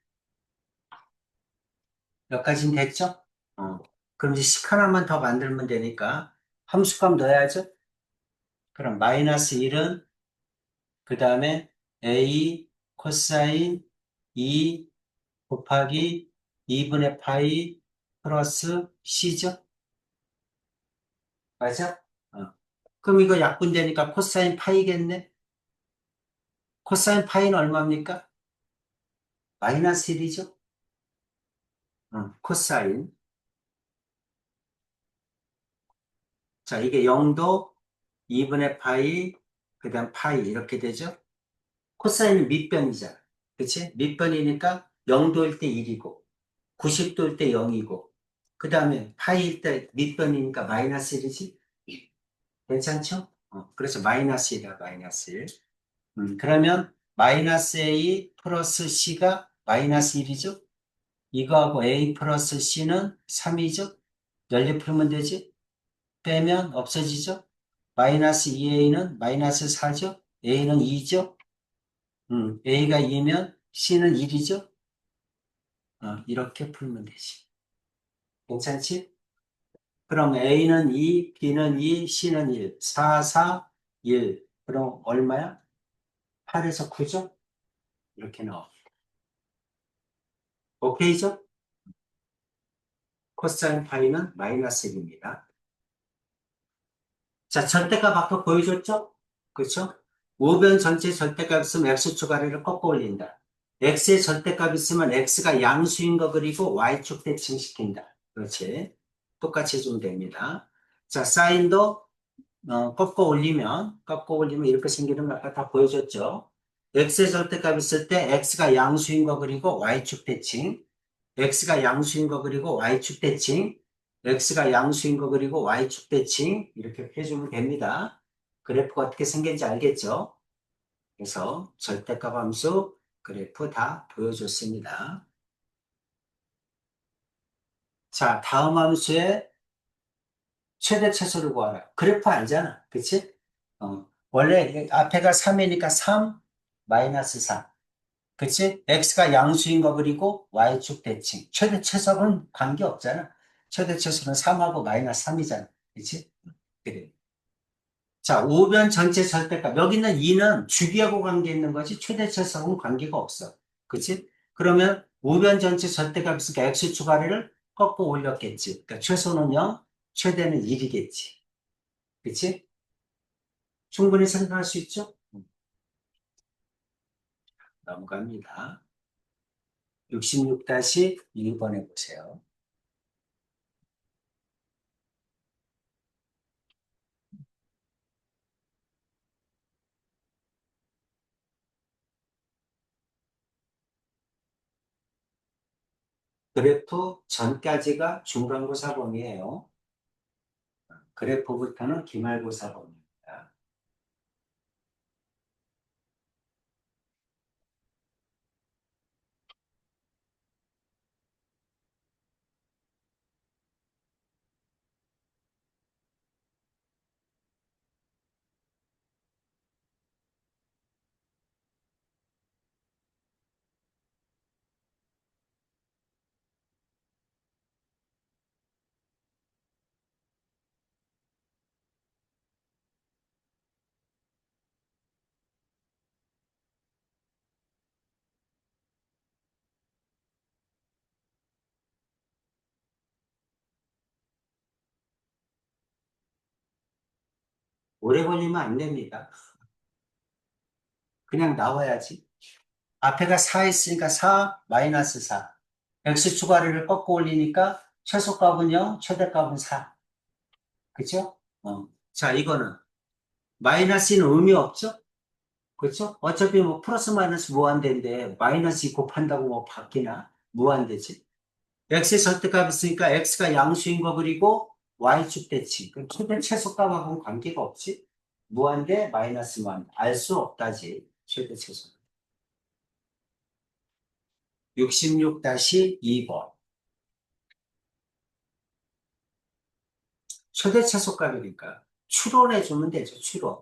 여기까지는 됐죠? 어. 그럼 이제 식 하나만 더 만들면 되니까 함수값 넣어야죠? 그럼 마이너스 1은 그 다음에 A 코사인 2 곱하기 2분의 파이 플러스 C죠? 맞아? 어. 그럼 이거 약분되니까 코사인 파이겠네? 코사인 파이는 얼마입니까? 마이너스 1이죠? 코사인. 자, 이게 0도 2분의 파이, 그 다음 파이 이렇게 되죠? 코사인은 밑변이잖아. 그치? 밑변이니까 0도일 때 1이고, 90도일 때 0이고, 그 다음에 파이일 때 밑변이니까 마이너스 1이지? 괜찮죠? 그래서 마이너스 1이야, 마이너스 1. 그러면 마이너스 A 플러스 C가 마이너스 1이죠? 이거하고 A 플러스 C는 3이죠? 연립 풀면 되지? 빼면 없어지죠? 마이너스 2A는 마이너스 4죠? A는 2죠? A가 2면 C는 1이죠? 이렇게 풀면 되지. 괜찮지? 그럼 A는 2, B는 2, C는 1. 4, 4, 1. 그럼 얼마야? 8에서 9죠? 이렇게 나와. 오케이죠? 코사인 파이는 마이너스 1입니다. 자, 절대값 아까 보여줬죠? 그렇죠? 우변 전체 절대값 있으면 x축 아래를 꺾어 올린다. x의 절대값 있으면 x가 양수인 거 그리고 y축 대칭시킨다. 그렇지? 똑같이 해주면 됩니다. 자, 사인도 꺾어 올리면 이렇게 생기는 거 아까 다 보여줬죠? x의 절대값 있을 때 x가 양수인 거 그리고 y축 대칭, x가 양수인 거 그리고 y축 대칭, x가 양수인 거 그리고 y축 대칭 이렇게 해주면 됩니다. 그래프가 어떻게 생긴지 알겠죠? 그래서 절대값 함수 그래프 다 보여줬습니다. 자, 다음 함수의 최대 최소를 구하라. 그래프 알잖아. 그치? 원래 앞에가 3이니까 3 마이너스 4. 그치? x가 양수인 거 그리고 y축 대칭. 최대 최소는 관계없잖아. 최대 최소는 3하고 마이너스 3이잖아. 그치? 그래. 자, 우변 전체 절대값. 여기 있는 2는 주기하고 관계 있는 거지 최대 최소하고는 관계가 없어. 그치? 그러면 우변 전체 절대값 있으니까 x축 아래를 꺾고 올렸겠지. 그러니까 최소는 0, 최대는 1이겠지. 그치? 충분히 생각할 수 있죠? 넘어갑니다. 66-1번에 보세요. 그래프 전까지가 중간고사 범위예요. 그래프부터는 기말고사 범위입니다. 오래 걸리면 안 됩니다. 그냥 나와야지. 앞에가 4 있으니까 4 마이너스 4. x 추가를 꺾고 올리니까 최소값은 0, 최대값은 4. 그죠? 자, 이거는 마이너스는 의미 없죠? 그렇죠? 어차피 뭐 플러스 마이너스 무한대인데 마이너스 곱한다고 뭐 바뀌나? 무한대지. x의 절대값 있으니까 x가 양수인 거 그리고 y축 대칭. 그럼 최대 최소값하고는 관계가 없지? 무한대 마이너스 무한. 알 수 없다지. 최대 최소. 66-2번. 최대 최소값이니까 추론해 주면 되죠. 추론.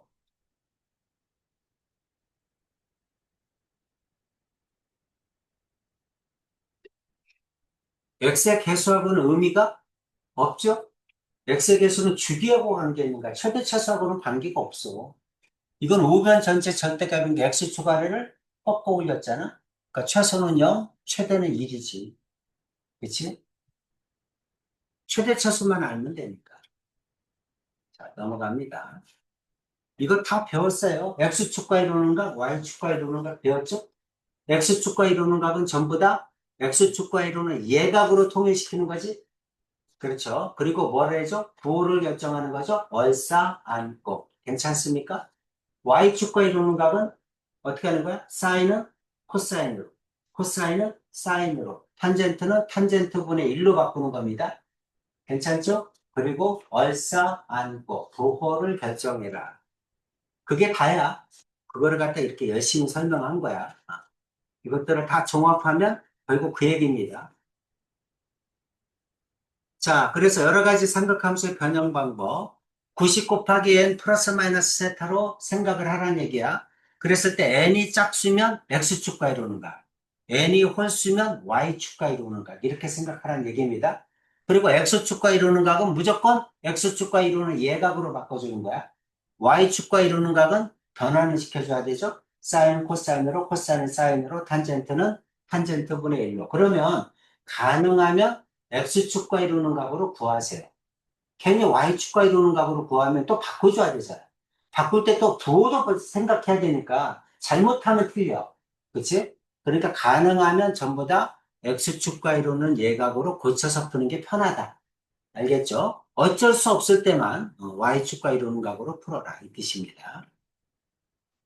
x의 개수하고는 의미가 없죠? x의 개수는 주기하고 관계있는가? 최대 최소하고는 관계가 없어. 이건 우변 전체 절대값인데 x 추가를 꺾어 올렸잖아? 그러니까 최소는 0, 최대는 1이지. 그치? 최대 최소만 알면 되니까. 자, 넘어갑니다. 이거 다 배웠어요. x축과 이루는 각, y축과 이루는 각 배웠죠? x축과 이루는 각은 전부 다 x축과 이루는 예각으로 통일시키는 거지? 그렇죠. 그리고 뭘 해줘? 부호를 결정하는 거죠? 얼싸, 안고. 괜찮습니까? y축과 이루는 각은 어떻게 하는 거야? 사인은 코사인으로, 코사인은 사인으로, 탄젠트는 탄젠트분의 1로 바꾸는 겁니다. 괜찮죠? 그리고 얼싸, 안고, 부호를 결정해라. 그게 다야. 그거를 갖다 이렇게 열심히 설명한 거야. 이것들을 다 종합하면 결국 그 얘기입니다. 자, 그래서 여러 가지 삼각함수의 변형 방법. 90 곱하기 n 플러스 마이너스 세타로 생각을 하라는 얘기야. 그랬을 때 n이 짝수면 x축과 이루는가, n이 홀수면 y축과 이루는가, 이렇게 생각하라는 얘기입니다. 그리고 x축과 이루는 각은 무조건 x축과 이루는 예각으로 바꿔주는 거야. y축과 이루는 각은 변화는 시켜줘야 되죠. 사인 코사인으로, 코사인 사인으로, 탄젠트는 탄젠트분의 1로. 그러면 가능하면 x축과 이루는 값으로 구하세요. 괜히 y축과 이루는 값으로 구하면 또 바꿔줘야 되잖아요. 바꿀 때 또 부호도 생각해야 되니까 잘못하면 틀려. 그치? 그러니까 가능하면 전부 다 x축과 이루는 예각으로 고쳐서 푸는 게 편하다. 알겠죠? 어쩔 수 없을 때만 y축과 이루는 값으로 풀어라. 이 뜻입니다.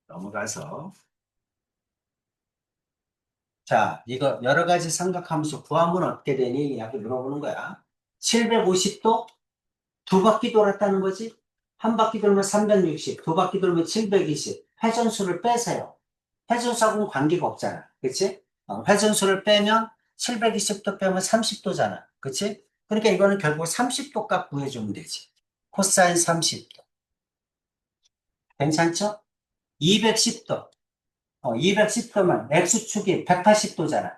넘어가서. 자, 이거 여러 가지 삼각함수 구하면 어떻게 되니? 이렇게 물어보는 거야. 750도 두 바퀴 돌았다는 거지? 한 바퀴 돌면 360, 두 바퀴 돌면 720. 회전수를 빼세요. 회전수하고는 관계가 없잖아. 그치? 회전수를 빼면 720도 빼면 30도잖아. 그치? 그러니까 이거는 결국 30도 값 구해주면 되지. 코사인 30도. 괜찮죠? 210도. 210도면 X축이 180도잖아.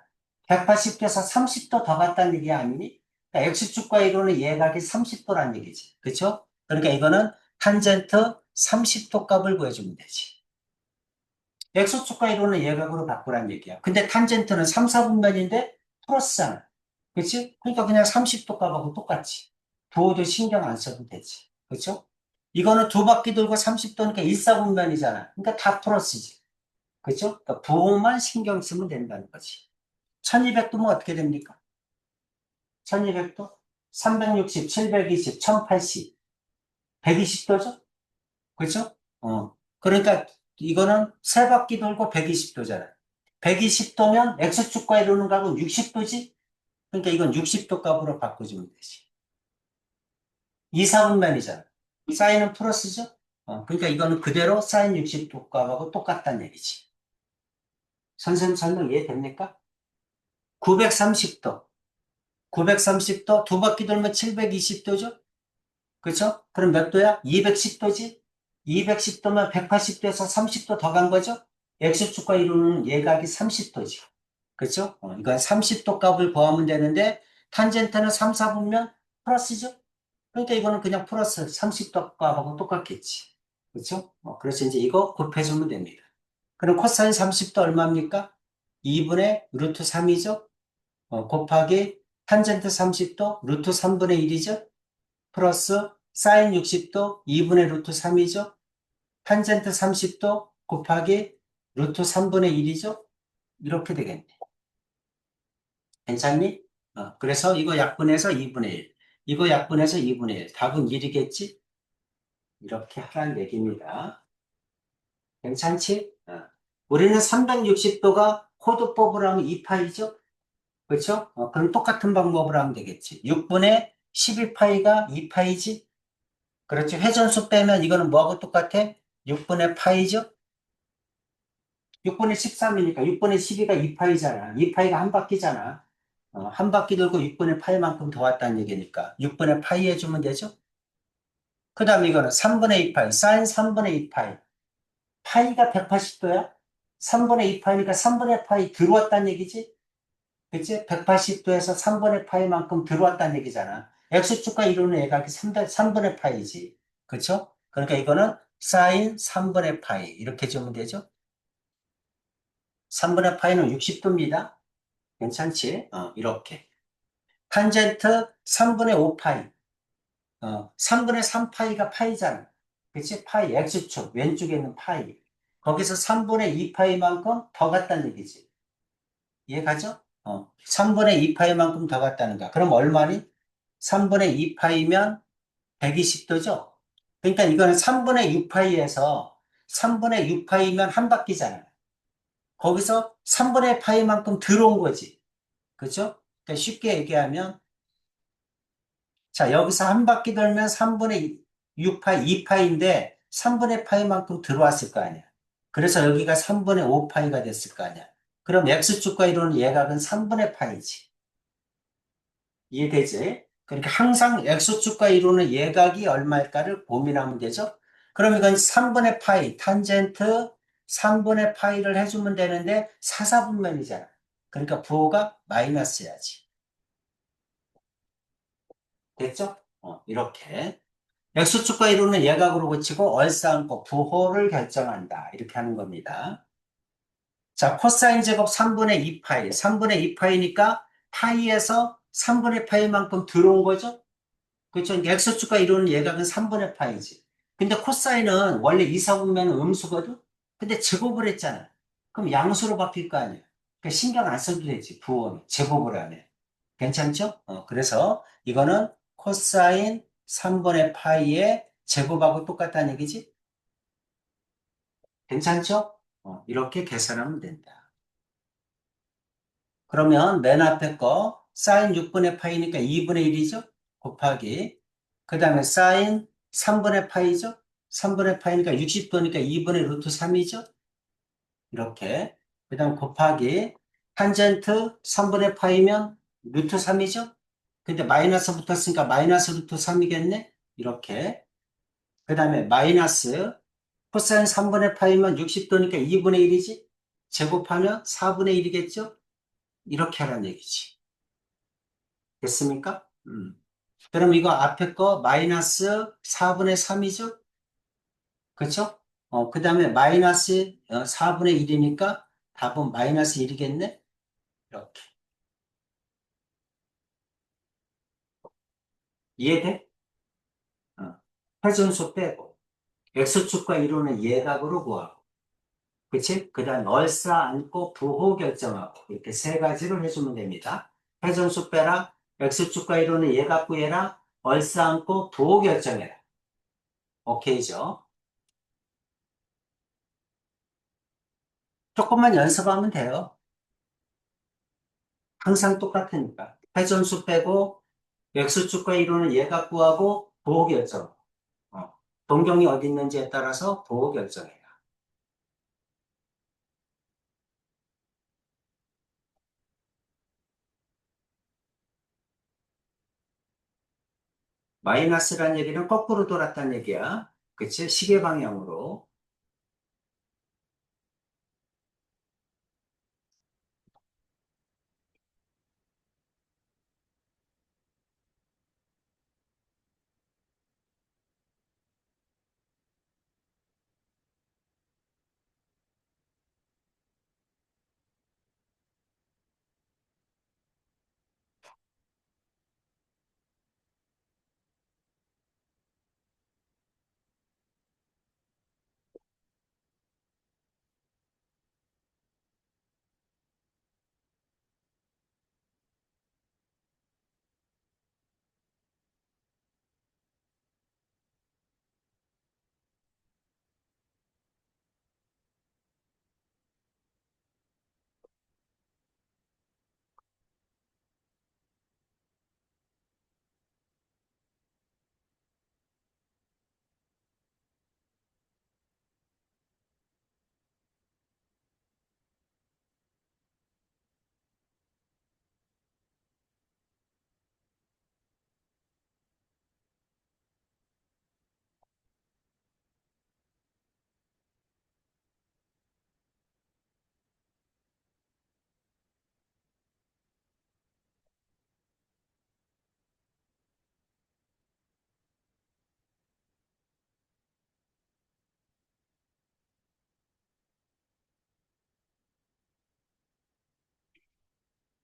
180도에서 30도 더 갔다는 얘기 아니니? 그러니까 X축과 이루는 예각이 30도란 얘기지. 그쵸? 그러니까 이거는 탄젠트 30도 값을 구해주면 되지. X축과 이루는 예각으로 바꾸란 얘기야. 근데 탄젠트는 3, 4분면인데 플러스잖아. 그치? 그러니까 그냥 30도 값하고 똑같지. 부호도 신경 안 써도 되지. 그쵸? 이거는 두 바퀴 돌고 30도니까 1, 4분면이잖아. 그러니까 다 플러스지. 그죠? 그러니까 부호만 신경 쓰면 된다는 거지. 1200도면 어떻게 됩니까? 1200도? 360, 720, 1080, 120도죠? 그죠? 그러니까 이거는 세 바퀴 돌고 120도잖아. 120도면 X축과 이루는 값은 60도지? 그러니까 이건 60도 값으로 바꿔주면 되지. 2, 4분면이잖아. 사인은 플러스죠? 그러니까 이거는 그대로 사인 60도 값하고 똑같다는 얘기지. 선생님 설명 이해됩니까? 930도. 930도, 두 바퀴 돌면 720도죠? 그렇죠? 그럼 몇 도야? 210도지? 210도면 180도에서 30도 더 간 거죠? X축과 이루는 예각이 30도지. 그렇죠? 이건 30도 값을 구하면 되는데 탄젠트는 3, 4분면 플러스죠? 그러니까 이거는 그냥 플러스 30도 값하고 똑같겠지. 그렇죠? 그래서 이제 이거 곱해주면 됩니다. 그럼 코사인 30도 얼마입니까? 2분의 루트 3이죠? 곱하기 탄젠트 30도 루트 3분의 1이죠. 플러스 사인 60도 2분의 루트 3이죠. 탄젠트 30도 곱하기 루트 3분의 1이죠. 이렇게 되겠네. 괜찮니? 그래서 이거 약분해서 2분의 1. 이거 약분해서 2분의 1. 답은 1이겠지? 이렇게 하라는 얘기입니다. 괜찮지? 우리는 360도가 코드 뽑으라 하면 2파이죠? 그렇죠? 그럼 똑같은 방법으로 하면 되겠지. 6분의 12파이가 2파이지? 그렇지. 회전수 빼면 이거는 뭐하고 똑같아? 6분의 파이죠? 6분의 13이니까 6분의 12가 2파이잖아. 2파이가 한 바퀴잖아. 한 바퀴 돌고 6분의 파이만큼 더 왔다는 얘기니까 6분의 파이 해주면 되죠? 그 다음에 이거는 3분의 2파이, 사인 3분의 2파이. 파이가 180도야? 3분의 2파이니까 3분의 파이 들어왔다는 얘기지? 그치? 180도에서 3분의 파이만큼 들어왔다는 얘기잖아. X축과 이루는 얘가 3분의 파이지. 그쵸? 그러니까 이거는 사인 3분의 파이. 이렇게 주면 되죠? 3분의 파이는 60도입니다. 괜찮지? 이렇게. 탄젠트 3분의 5파이. 3분의 3파이가 파이잖아. 그치? 파이, X축, 왼쪽에 있는 파이. 거기서 3분의 2파이만큼 더 갔다는 얘기지. 이해가죠? 3분의 2파이만큼 더 갔다는 거야. 그럼 얼마니? 3분의 2파이면 120도죠? 그러니까 이거는 3분의 6파이에서 3분의 6파이면 한 바퀴잖아. 거기서 3분의 파이만큼 들어온 거지. 그죠? 그러니까 쉽게 얘기하면, 자, 여기서 한 바퀴 돌면 3분의 6파이, 2파이인데 3분의 파이만큼 들어왔을 거 아니야. 그래서 여기가 3분의 5파이가 됐을 거 아니야. 그럼 X축과 이루는 예각은 3분의 파이지. 이해되지? 그러니까 항상 X축과 이루는 예각이 얼마일까를 고민하면 되죠? 그럼 이건 3분의 파이, 탄젠트 3분의 파이를 해주면 되는데 사사분면이잖아. 그러니까 부호가 마이너스야지. 됐죠? 이렇게. X축과 이루는 예각으로 고치고 얼싸안고 부호를 결정한다. 이렇게 하는 겁니다. 자, 코사인 제곱 3분의 2파이. 3분의 2파이니까 파이에서 3분의 파이만큼 들어온 거죠? 그렇죠. 이게 X축과 이루는 예각은 3분의 파이지. 근데 코사인은 원래 이사분면은 음수거든? 근데 제곱을 했잖아. 그럼 양수로 바뀔 거 아니야. 그러니까 신경 안 써도 되지. 부호는. 제곱을 안 해. 괜찮죠? 그래서 이거는 코사인 3분의 파이의 제곱하고 똑같다는 얘기지? 괜찮죠? 이렇게 계산하면 된다. 그러면 맨 앞에 거 사인 6분의 파이니까 2분의 1이죠? 곱하기 그 다음에 사인 3분의 파이죠? 3분의 파이니까 60도니까 2분의 루트 3이죠? 이렇게 그 다음 곱하기 탄젠트 3분의 파이면 루트 3이죠? 근데 마이너스 붙었으니까 마이너스 루트 3이겠네? 이렇게 그 다음에 마이너스 코사인 3분의 파이면 60도니까 2분의 1이지? 제곱하면 4분의 1이겠죠? 이렇게 하라는 얘기지. 됐습니까? 그럼 이거 앞에 거 마이너스 4분의 3이죠? 그쵸? 그 다음에 마이너스 4분의 1이니까 답은 마이너스 1이겠네? 이렇게. 이해돼? 어. 회전수 빼고. X축과 이루는 예각으로 구하고. 그치? 그 다음 얼싸 안고 부호 결정하고. 이렇게 세 가지를 해주면 됩니다. 회전수 빼라. X축과 이루는 예각 구해라. 얼싸 안고 부호 결정해라. 오케이죠? 조금만 연습하면 돼요. 항상 똑같으니까. 회전수 빼고 X축과 이루는 예각 구하고 부호 결정. 어. 동경이 어디 있는지에 따라서 부호 결정해요. 마이너스란 얘기는 거꾸로 돌았다는 얘기야. 그치? 시계 방향으로.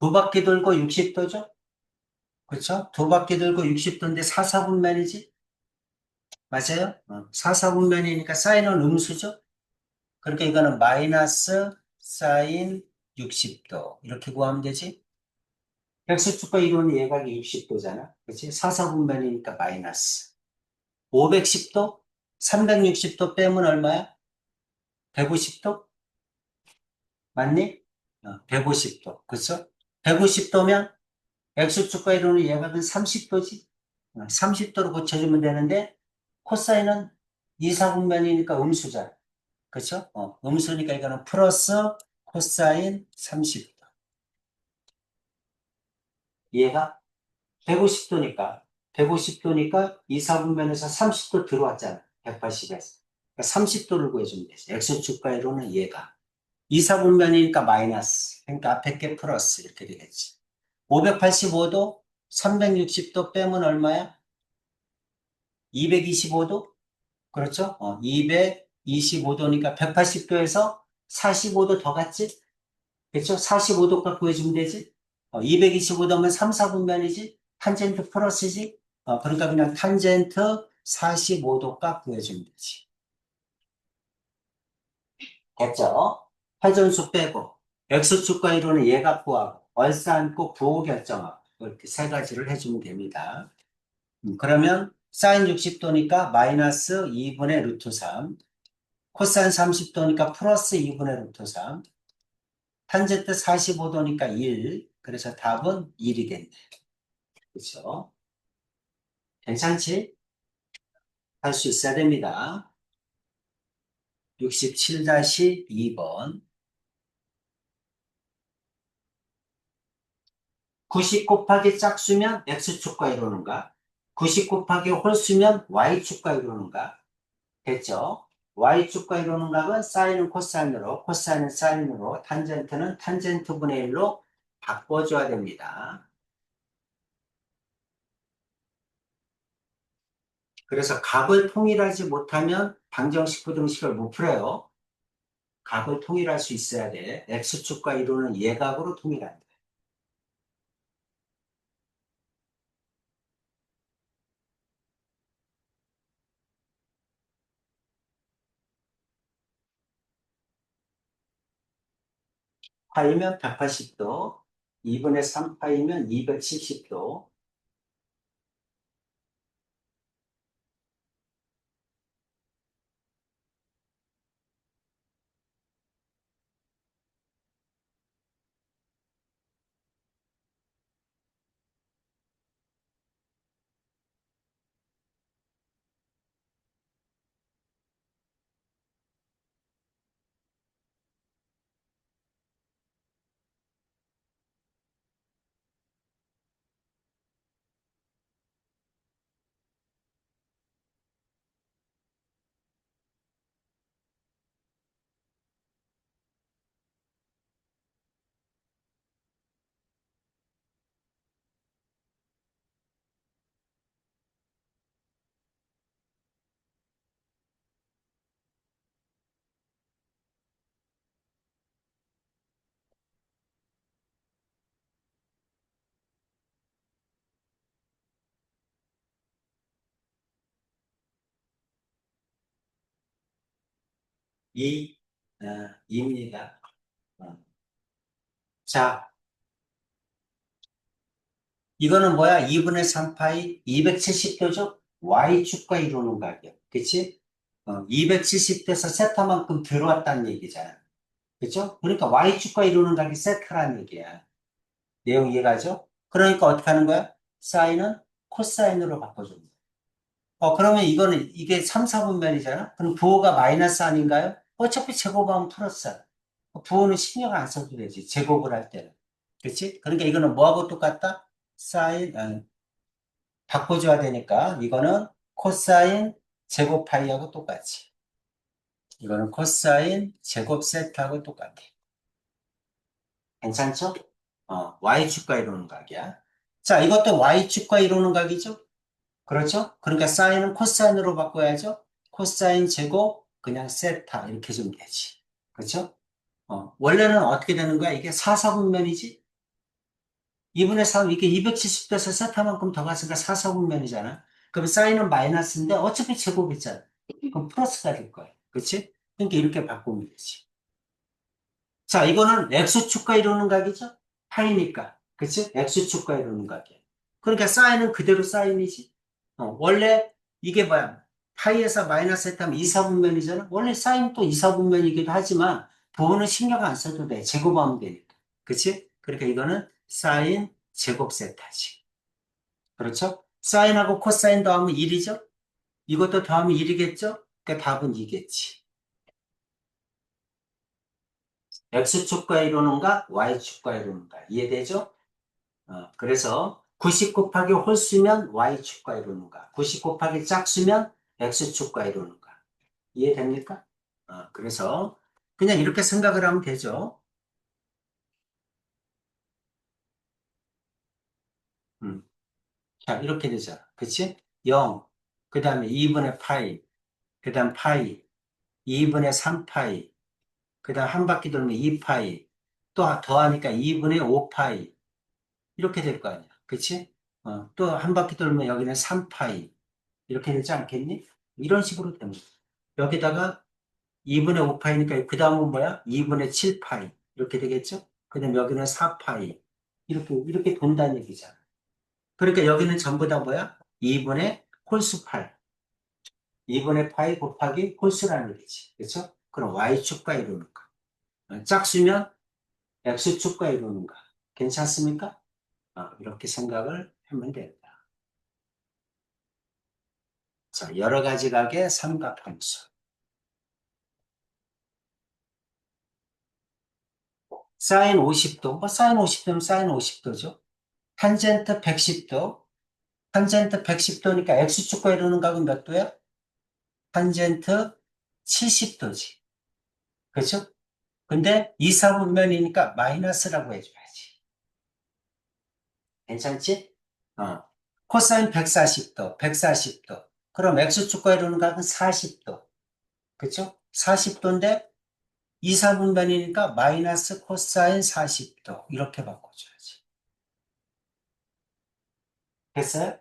두 바퀴 돌고 60도죠? 그렇죠? 두 바퀴 돌고 60도인데 사사분면이지? 맞아요? 4사분면이니까 사인은 음수죠? 그러니까 이거는 마이너스 사인 60도. 이렇게 구하면 되지? 백수축과 이론의 예각이 60도잖아. 그렇지? 사사분면이니까 마이너스. 510도? 360도 빼면 얼마야? 150도? 맞니? 150도. 그쵸? 150도면 X축과 이론의 예각은 30도지? 30도로 고쳐주면 되는데 코사인은 이사분면이니까 음수잖아. 그쵸? 음수니까 이거는 플러스 코사인 30도. 이해가? 150도니까. 150도니까 이사분면에서 30도 들어왔잖아. 180에서. 그러니까 30도를 구해주면 되지. X축과 이론은 얘가. 이사분면이니까 마이너스. 그러니까 앞에 게 플러스. 이렇게 되겠지. 585도, 360도 빼면 얼마야? 225도? 그렇죠? 225도니까 180도에서 45도 더 갔지? 그렇죠? 45도값 구해주면 되지? 225도면 3, 4분면이지? 탄젠트 플러스지? 그러니까 그냥 탄젠트 45도값 구해주면 되지. 됐죠? 회전수 빼고, X축과 이론은 예각 구하고, 얼싸안고 부호 결정하고, 이렇게 세 가지를 해주면 됩니다. 그러면 사인 60도니까 마이너스 2분의 루트 3, 코사인 30도니까 플러스 2분의 루트 3, 탄젠트 45도니까 1, 그래서 답은 1이 된대. 그렇죠? 괜찮지? 할 수 있어야 됩니다. 67-2번. 90 곱하기 짝수면 X축과 이루는가? 90 곱하기 홀수면 Y축과 이루는가? 됐죠? Y축과 이루는 값은 사인은 코사인으로, 코사인은 사인으로, 탄젠트는 탄젠트분의 1로 바꿔줘야 됩니다. 그래서 값을 통일하지 못하면 방정식, 부등식을 못 풀어요. 값을 통일할 수 있어야 돼. X축과 이루는 예각으로 통일한다. 파이면 180도, 2분의 3파이면 270도, 이, 입니다. 자, 이거는 뭐야? 2분의 3파이 270도죠? Y축과 이루는 각이야. 그치? 270도에서 세타만큼 들어왔다는 얘기잖아. 그쵸? 그러니까 Y축과 이루는 각이 세타라는 얘기야. 내용 이해가죠? 그러니까 어떻게 하는 거야? 사인은 코사인으로 바꿔줍니다. 그러면 이거는, 이게 3, 4분면이잖아? 그럼 부호가 마이너스 아닌가요? 어차피 제곱하면 플러스야. 부호는 신경 안 써도 되지. 제곱을 할 때는. 그치? 그러니까 이거는 뭐하고 똑같다? 사인, 바꿔줘야 되니까 이거는 코사인 제곱 파이하고 똑같이. 이거는 코사인 제곱 세트하고 똑같아. 괜찮죠? Y축과 이루는 각이야. 자, 이것도 Y축과 이루는 각이죠? 그렇죠? 그러니까 사인은 코사인으로 바꿔야죠? 코사인 제곱 그냥 세타 이렇게 주면 되지. 그렇죠? 원래는 어떻게 되는 거야? 이게 사사분면이지? 2분의 3, 이게 270도에서 세타만큼 더 갔으니까 4사분면이잖아. 그럼 사인은 마이너스인데 어차피 제곱이잖아. 그럼 플러스가 될 거야. 그치? 그러니까 이렇게 바꾸면 되지. 자, 이거는 X축과 이루는 각이죠? 파이니까. 그치? X축과 이루는 각이야. 그러니까 사인은 그대로 사인이지. 원래 이게 뭐야? 파이에서 마이너스 했다면 2사분면이잖아? 원래 사인 또 2사분면이기도 하지만 부호는 신경 안 써도 돼. 제곱하면 되니까. 그치? 그러니까 이거는 사인 제곱 세타지. 그렇죠? 사인하고 코사인 더하면 1이죠? 이것도 더하면 1이겠죠? 그러니까 답은 이겠지. X축과 이루는가? Y축과 이루는가? 이해되죠? 그래서 90 곱하기 홀수면 Y축과 이루는가? 90 곱하기 짝수면 X축과 이루는가? 이해됩니까? 그래서 그냥 이렇게 생각을 하면 되죠. 음, 자, 이렇게 되잖아. 그치? 0, 그 다음에 2분의 파이, 그 다음 파이, 2분의 3파이, 그 다음 한 바퀴 돌면 2파이, 또 더하니까 2분의 5파이, 이렇게 될 거 아니야. 그치? 또 한 바퀴 돌면 여기는 3파이, 이렇게 되지 않겠니? 이런 식으로 됩니다. 여기다가 2분의 5파이니까 그 다음은 뭐야? 2분의 7파이, 이렇게 되겠죠? 그 다음 여기는 4파이, 이렇게 돈다는 얘기잖아. 그러니까 여기는 전부 다 뭐야? 2분의 홀수 8. 2분의 파이 곱하기 홀수라는 얘기지. 그렇죠? 그럼 y축과 이루는 거. 짝수면 x축과 이루는 거. 괜찮습니까? 이렇게 생각을 하면 된다. 자, 여러 가지 각의 삼각함수. 사인 50도, 사인 50도면 사인 50도죠. 탄젠트 110도, 탄젠트 110도니까 x축과 이루는 각은 몇 도야? 탄젠트 70도지. 그렇죠? 근데 이사분면이니까 마이너스라고 해줘야지. 괜찮지? 어. 코사인 140도, 140도. 그럼 x축과 이루는 각은 40도. 그쵸? 40도인데 이사분면이니까 마이너스 코사인 40도. 이렇게 바꿔줘야지. 됐어요?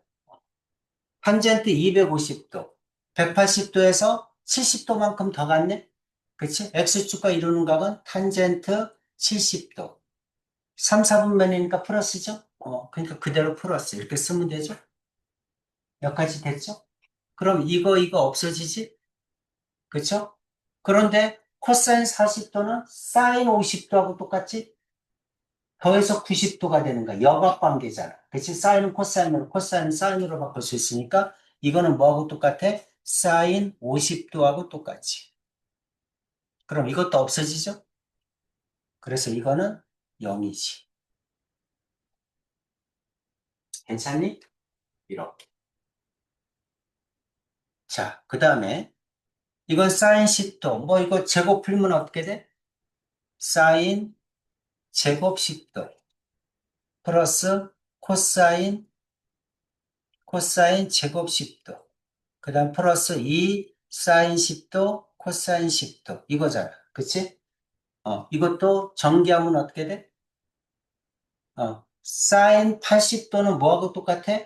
탄젠트 250도. 180도에서 70도만큼 더 갔네? 그치? x축과 이루는 각은 탄젠트 70도. 3, 4분면이니까 플러스죠? 그러니까 그대로 플러스. 이렇게 쓰면 되죠? 여기까지 됐죠? 그럼 이거 없어지지? 그쵸? 그런데 코사인 40도는 사인 50도하고 똑같지? 더해서 90도가 되는 거야. 역학관계잖아. 그치? 사인은 코사인으로, 코사인은 사인으로 바꿀 수 있으니까 이거는 뭐하고 똑같아? 사인 50도하고 똑같지. 그럼 이것도 없어지죠? 그래서 이거는 0이지. 괜찮니? 이렇게. 자, 그 다음에 이건 사인 10도. 뭐 이거 제곱 풀면 어떻게 돼? 사인 제곱 10도 플러스 코사인 제곱 10도. 그 다음 플러스 2 사인 10도 코사인 10도 이거잖아. 그치? 이것도 전개하면 어떻게 돼? 사인 80도는 뭐하고 똑같아?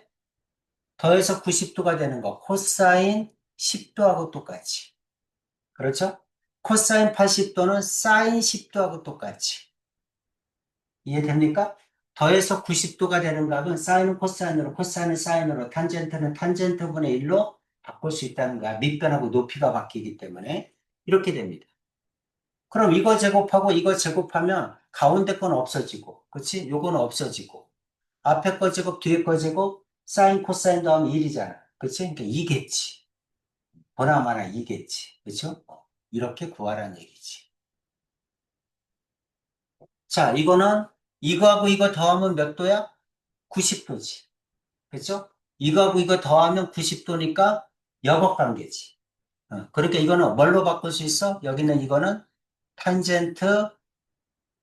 더해서 90도가 되는 거. 코사인 10도하고 똑같이. 그렇죠? 코사인 80도는 사인 10도하고 똑같이. 이해됩니까? 더해서 90도가 되는 값은 사인은 코사인으로, 코사인은 사인으로, 탄젠트는 탄젠트분의 1로 바꿀 수 있다는 거야. 밑변하고 높이가 바뀌기 때문에. 이렇게 됩니다. 그럼 이거 제곱하고 이거 제곱하면 가운데 건 없어지고, 그치? 요거는 없어지고. 앞에 거 제곱, 뒤에 거 제곱, 사인, 코사인 더하면 1이잖아. 그치? 그러니까 2겠지. 보나마나 2겠지. 그쵸? 이렇게 구하라는 얘기지. 자, 이거는 이거하고 이거 더하면 몇 도야? 90도지. 그죠? 이거하고 이거 더하면 90도니까 역학관계지. 그러니까 이거는 뭘로 바꿀 수 있어? 여기는 이거는 탄젠트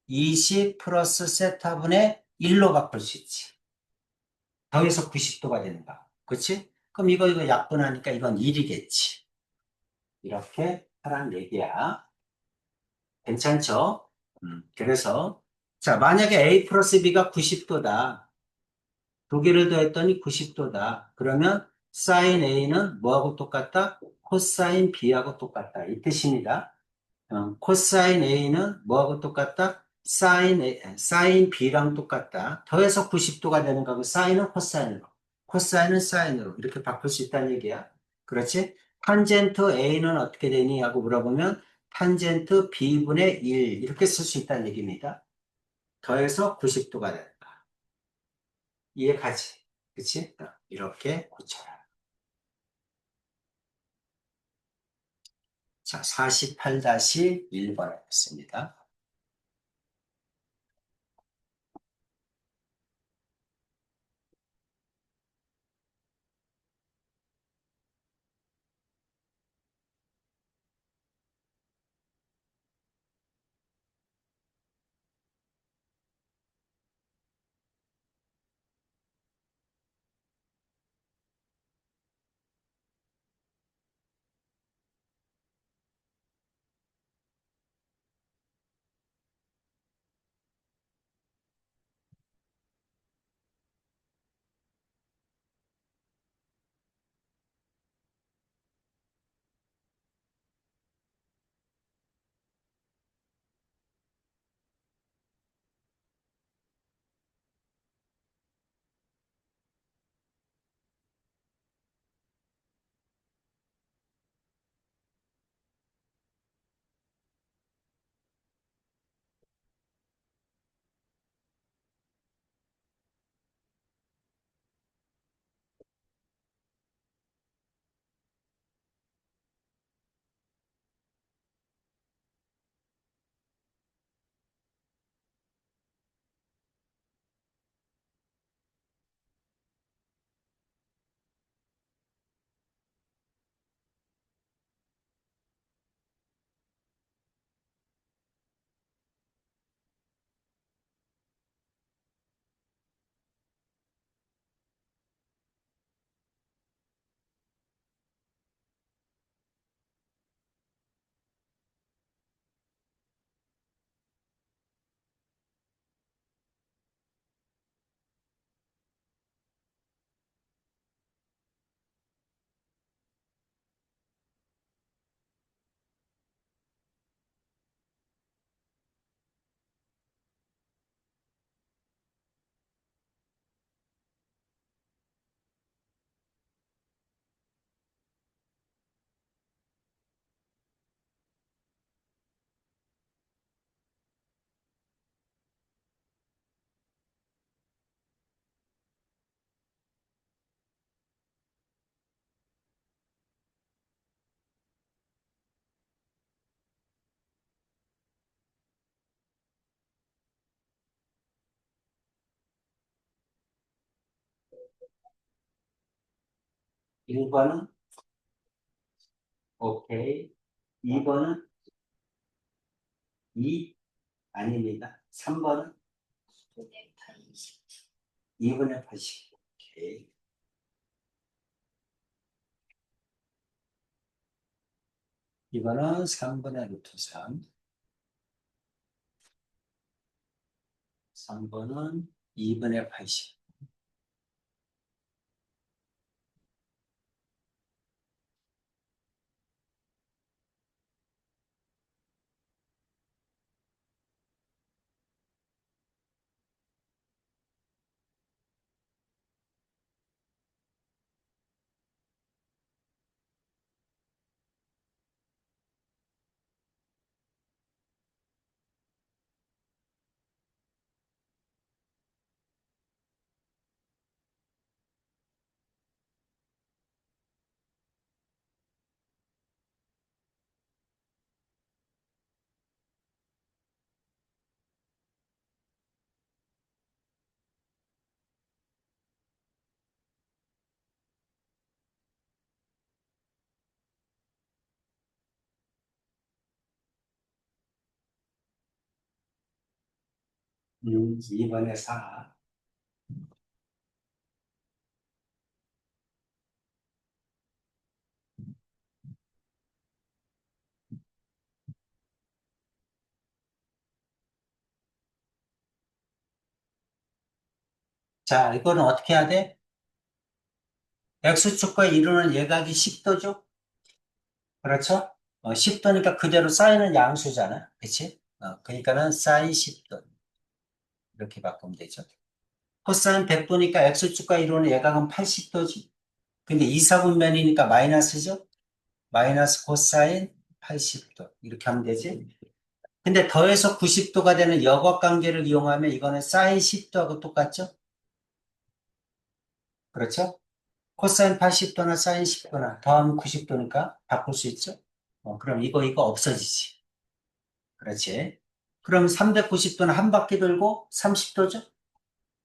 20 플러스 세타분의 1로 바꿀 수 있지. 더해서 90도가 된다. 그치? 그럼 이거 약분하니까 이건 1이겠지. 이렇게 하라는 얘기야. 괜찮죠? 그래서 자, 만약에 A 플러스 B가 90도다. 두 개를 더했더니 90도다. 그러면 사인 A는 뭐하고 똑같다? 코사인 B하고 똑같다. 이 뜻입니다. 코사인 A는 뭐하고 똑같다? 사인 B랑 똑같다. 더해서 90도가 되는 거고, 사인은 코사인으로, 코사인은 사인으로 이렇게 바꿀 수 있다는 얘기야. 그렇지? 탄젠트 A는 어떻게 되니? 하고 물어보면, 탄젠트 B분의 1, 이렇게 쓸 수 있다는 얘기입니다. 더해서 90도가 된다. 이해가지? 그치? 이렇게 고쳐라. 자, 48-1번이었습니다. 1번은 오케이. 2번은 2 아닙니다. 3번은 2분의 80. 오케이. 2번은 3분의 루트 3. 3번은 2분의 80. 음, 2번에 4. 자, 이거는 어떻게 해야 돼? X축과 이루는 예각이 10도죠? 그렇죠? 10도니까 그대로 사인은 양수잖아. 그치? 그러니까는 사인 10도. 이렇게 바꾸면 되죠. 코사인 100도니까 X축과 이루는 예각은 80도지. 근데 이사분면이니까 마이너스죠? 마이너스 코사인 80도. 이렇게 하면 되지. 근데 더해서 90도가 되는 역학관계를 이용하면 이거는 사인 10도하고 똑같죠? 그렇죠? 코사인 80도나 사인 10도나 더하면 90도니까 바꿀 수 있죠? 그럼 이거 없어지지. 그렇지. 그럼 390도는 한 바퀴 돌고 30도죠?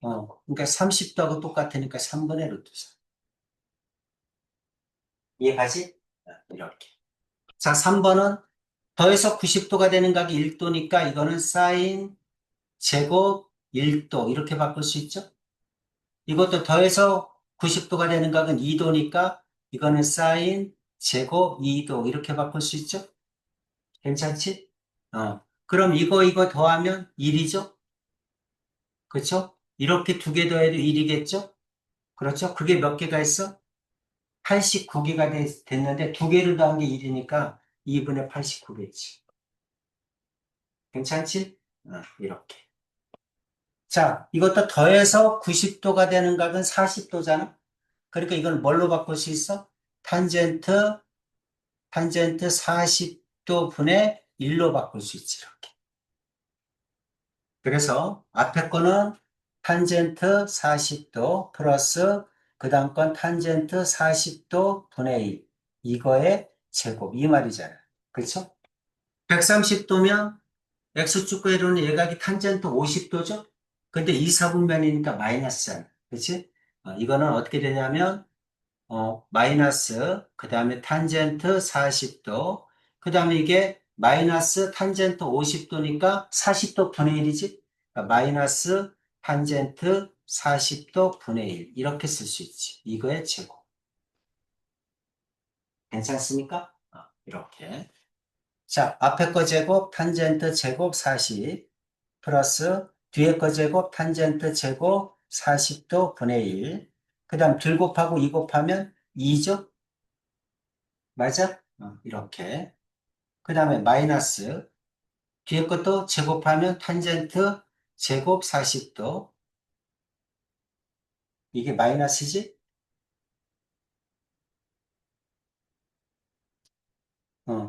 그러니까 30도하고 똑같으니까 3분의 루트 4. 이해가지? 이렇게. 자, 3번은 더해서 90도가 되는 각이 1도니까 이거는 사인 제곱 1도 이렇게 바꿀 수 있죠? 이것도 더해서 90도가 되는 각은 2도니까 이거는 사인 제곱 2도 이렇게 바꿀 수 있죠? 괜찮지? 그럼 이거 더하면 1이죠? 그렇죠? 이렇게 두 개 더해도 1이겠죠? 그렇죠? 그게 몇 개가 있어? 89개가 됐는데 두 개를 더한 게 1이니까 2분의 89개지. 괜찮지? 이렇게. 자, 이것도 더해서 90도가 되는 각은 40도잖아? 그러니까 이걸 뭘로 바꿀 수 있어? 탄젠트 40도 분의 1로 바꿀 수 있지, 이렇게. 그래서 앞에 거는 탄젠트 40도 플러스 그 다음 건 탄젠트 40도 분의 1. 이거의 제곱, 이 말이잖아. 그렇죠? 130도면 X축과 이루는 예각이 탄젠트 50도죠? 근데 이사분면이니까 마이너스잖아. 그렇지? 이거는 어떻게 되냐면 마이너스, 그 다음에 탄젠트 40도, 그 다음에 이게 마이너스 탄젠트 50도니까 40도 분의 1이지? 그러니까 마이너스 탄젠트 40도 분의 1. 이렇게 쓸 수 있지. 이거의 제곱. 괜찮습니까? 이렇게. 자, 앞에 거 제곱, 탄젠트 제곱 40, 플러스 뒤에 거 제곱, 탄젠트 제곱 40도 분의 1. 그 다음 둘 곱하고 2 곱하면 2죠? 맞아? 이렇게. 그 다음에 마이너스 뒤에 것도 제곱하면 탄젠트 제곱 40도 이게 마이너스지?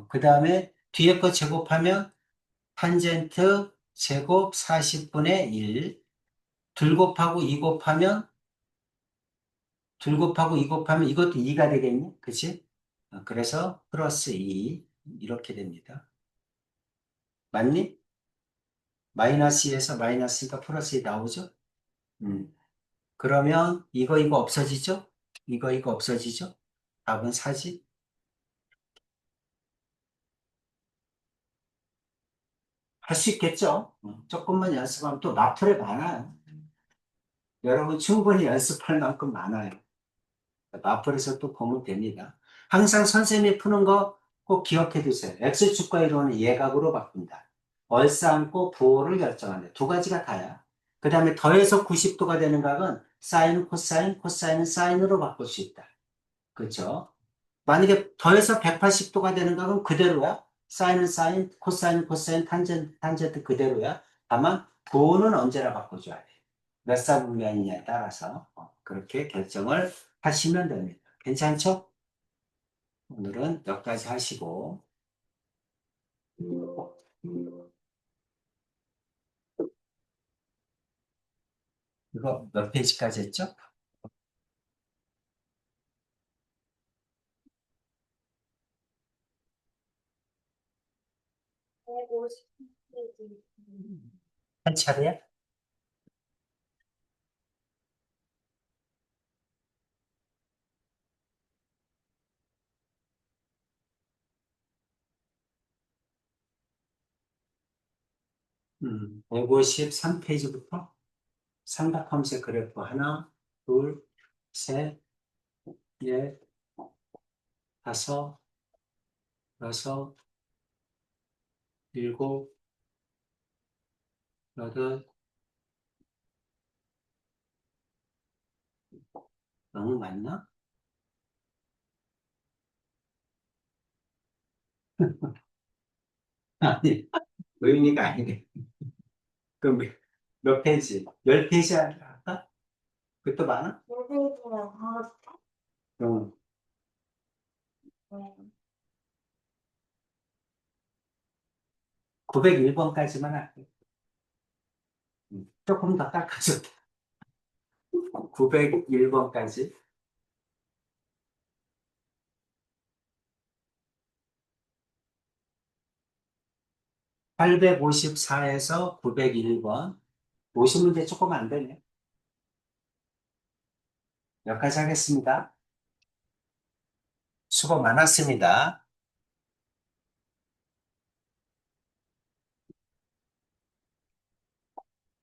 그 다음에 뒤에 거 제곱하면 탄젠트 제곱 40분의 1 둘 곱하고 2 곱하면 둘 곱하고 2 곱하면 이것도 2가 되겠니? 그치? 그래서 플러스 2 이렇게 됩니다. 맞니? 마이너스에서 마이너스가 플러스 2 나오죠? 음. 그러면 이거 없어지죠? 이거 없어지죠? 답은 사지? 할 수 있겠죠? 조금만 연습하면 또 마플에 많아요. 여러분 충분히 연습할 만큼 많아요. 마플에서 또 보면 됩니다. 항상 선생님이 푸는 거 꼭 기억해 두세요. X축과 이루는 예각으로 바꾼다. 얼싸안고 부호를 결정한다. 두 가지가 다야. 그 다음에 더해서 90도가 되는 각은 사인, 코사인, 코사인은 사인으로 바꿀 수 있다. 그렇죠? 만약에 더해서 180도가 되는 각은 그대로야. 사인은 사인, 코사인, 코사인, 탄젠트 그대로야. 다만 부호는 언제나 바꿔줘야 돼. 몇 사분면이냐에 따라서 그렇게 결정을 하시면 됩니다. 괜찮죠? 오늘은 여기까지 하시고 이거 몇 페이지까지 했죠? 한 차례야? 153페이지부터 삼각함수 그래프 하나, 둘, 셋, 넷, 다섯, 여섯, 일곱, 여덟, 너무 많나? 아니, 의미가 아니네. 그럼 몇 페이지? 10페이지 할까? 그것도 많아? 그럼 901번까지만 할게. 조금 더 깎아줘. 901번까지. 854에서 901번. 50문제 조금 안 되네. 여기까지 하겠습니다. 수고 많았습니다.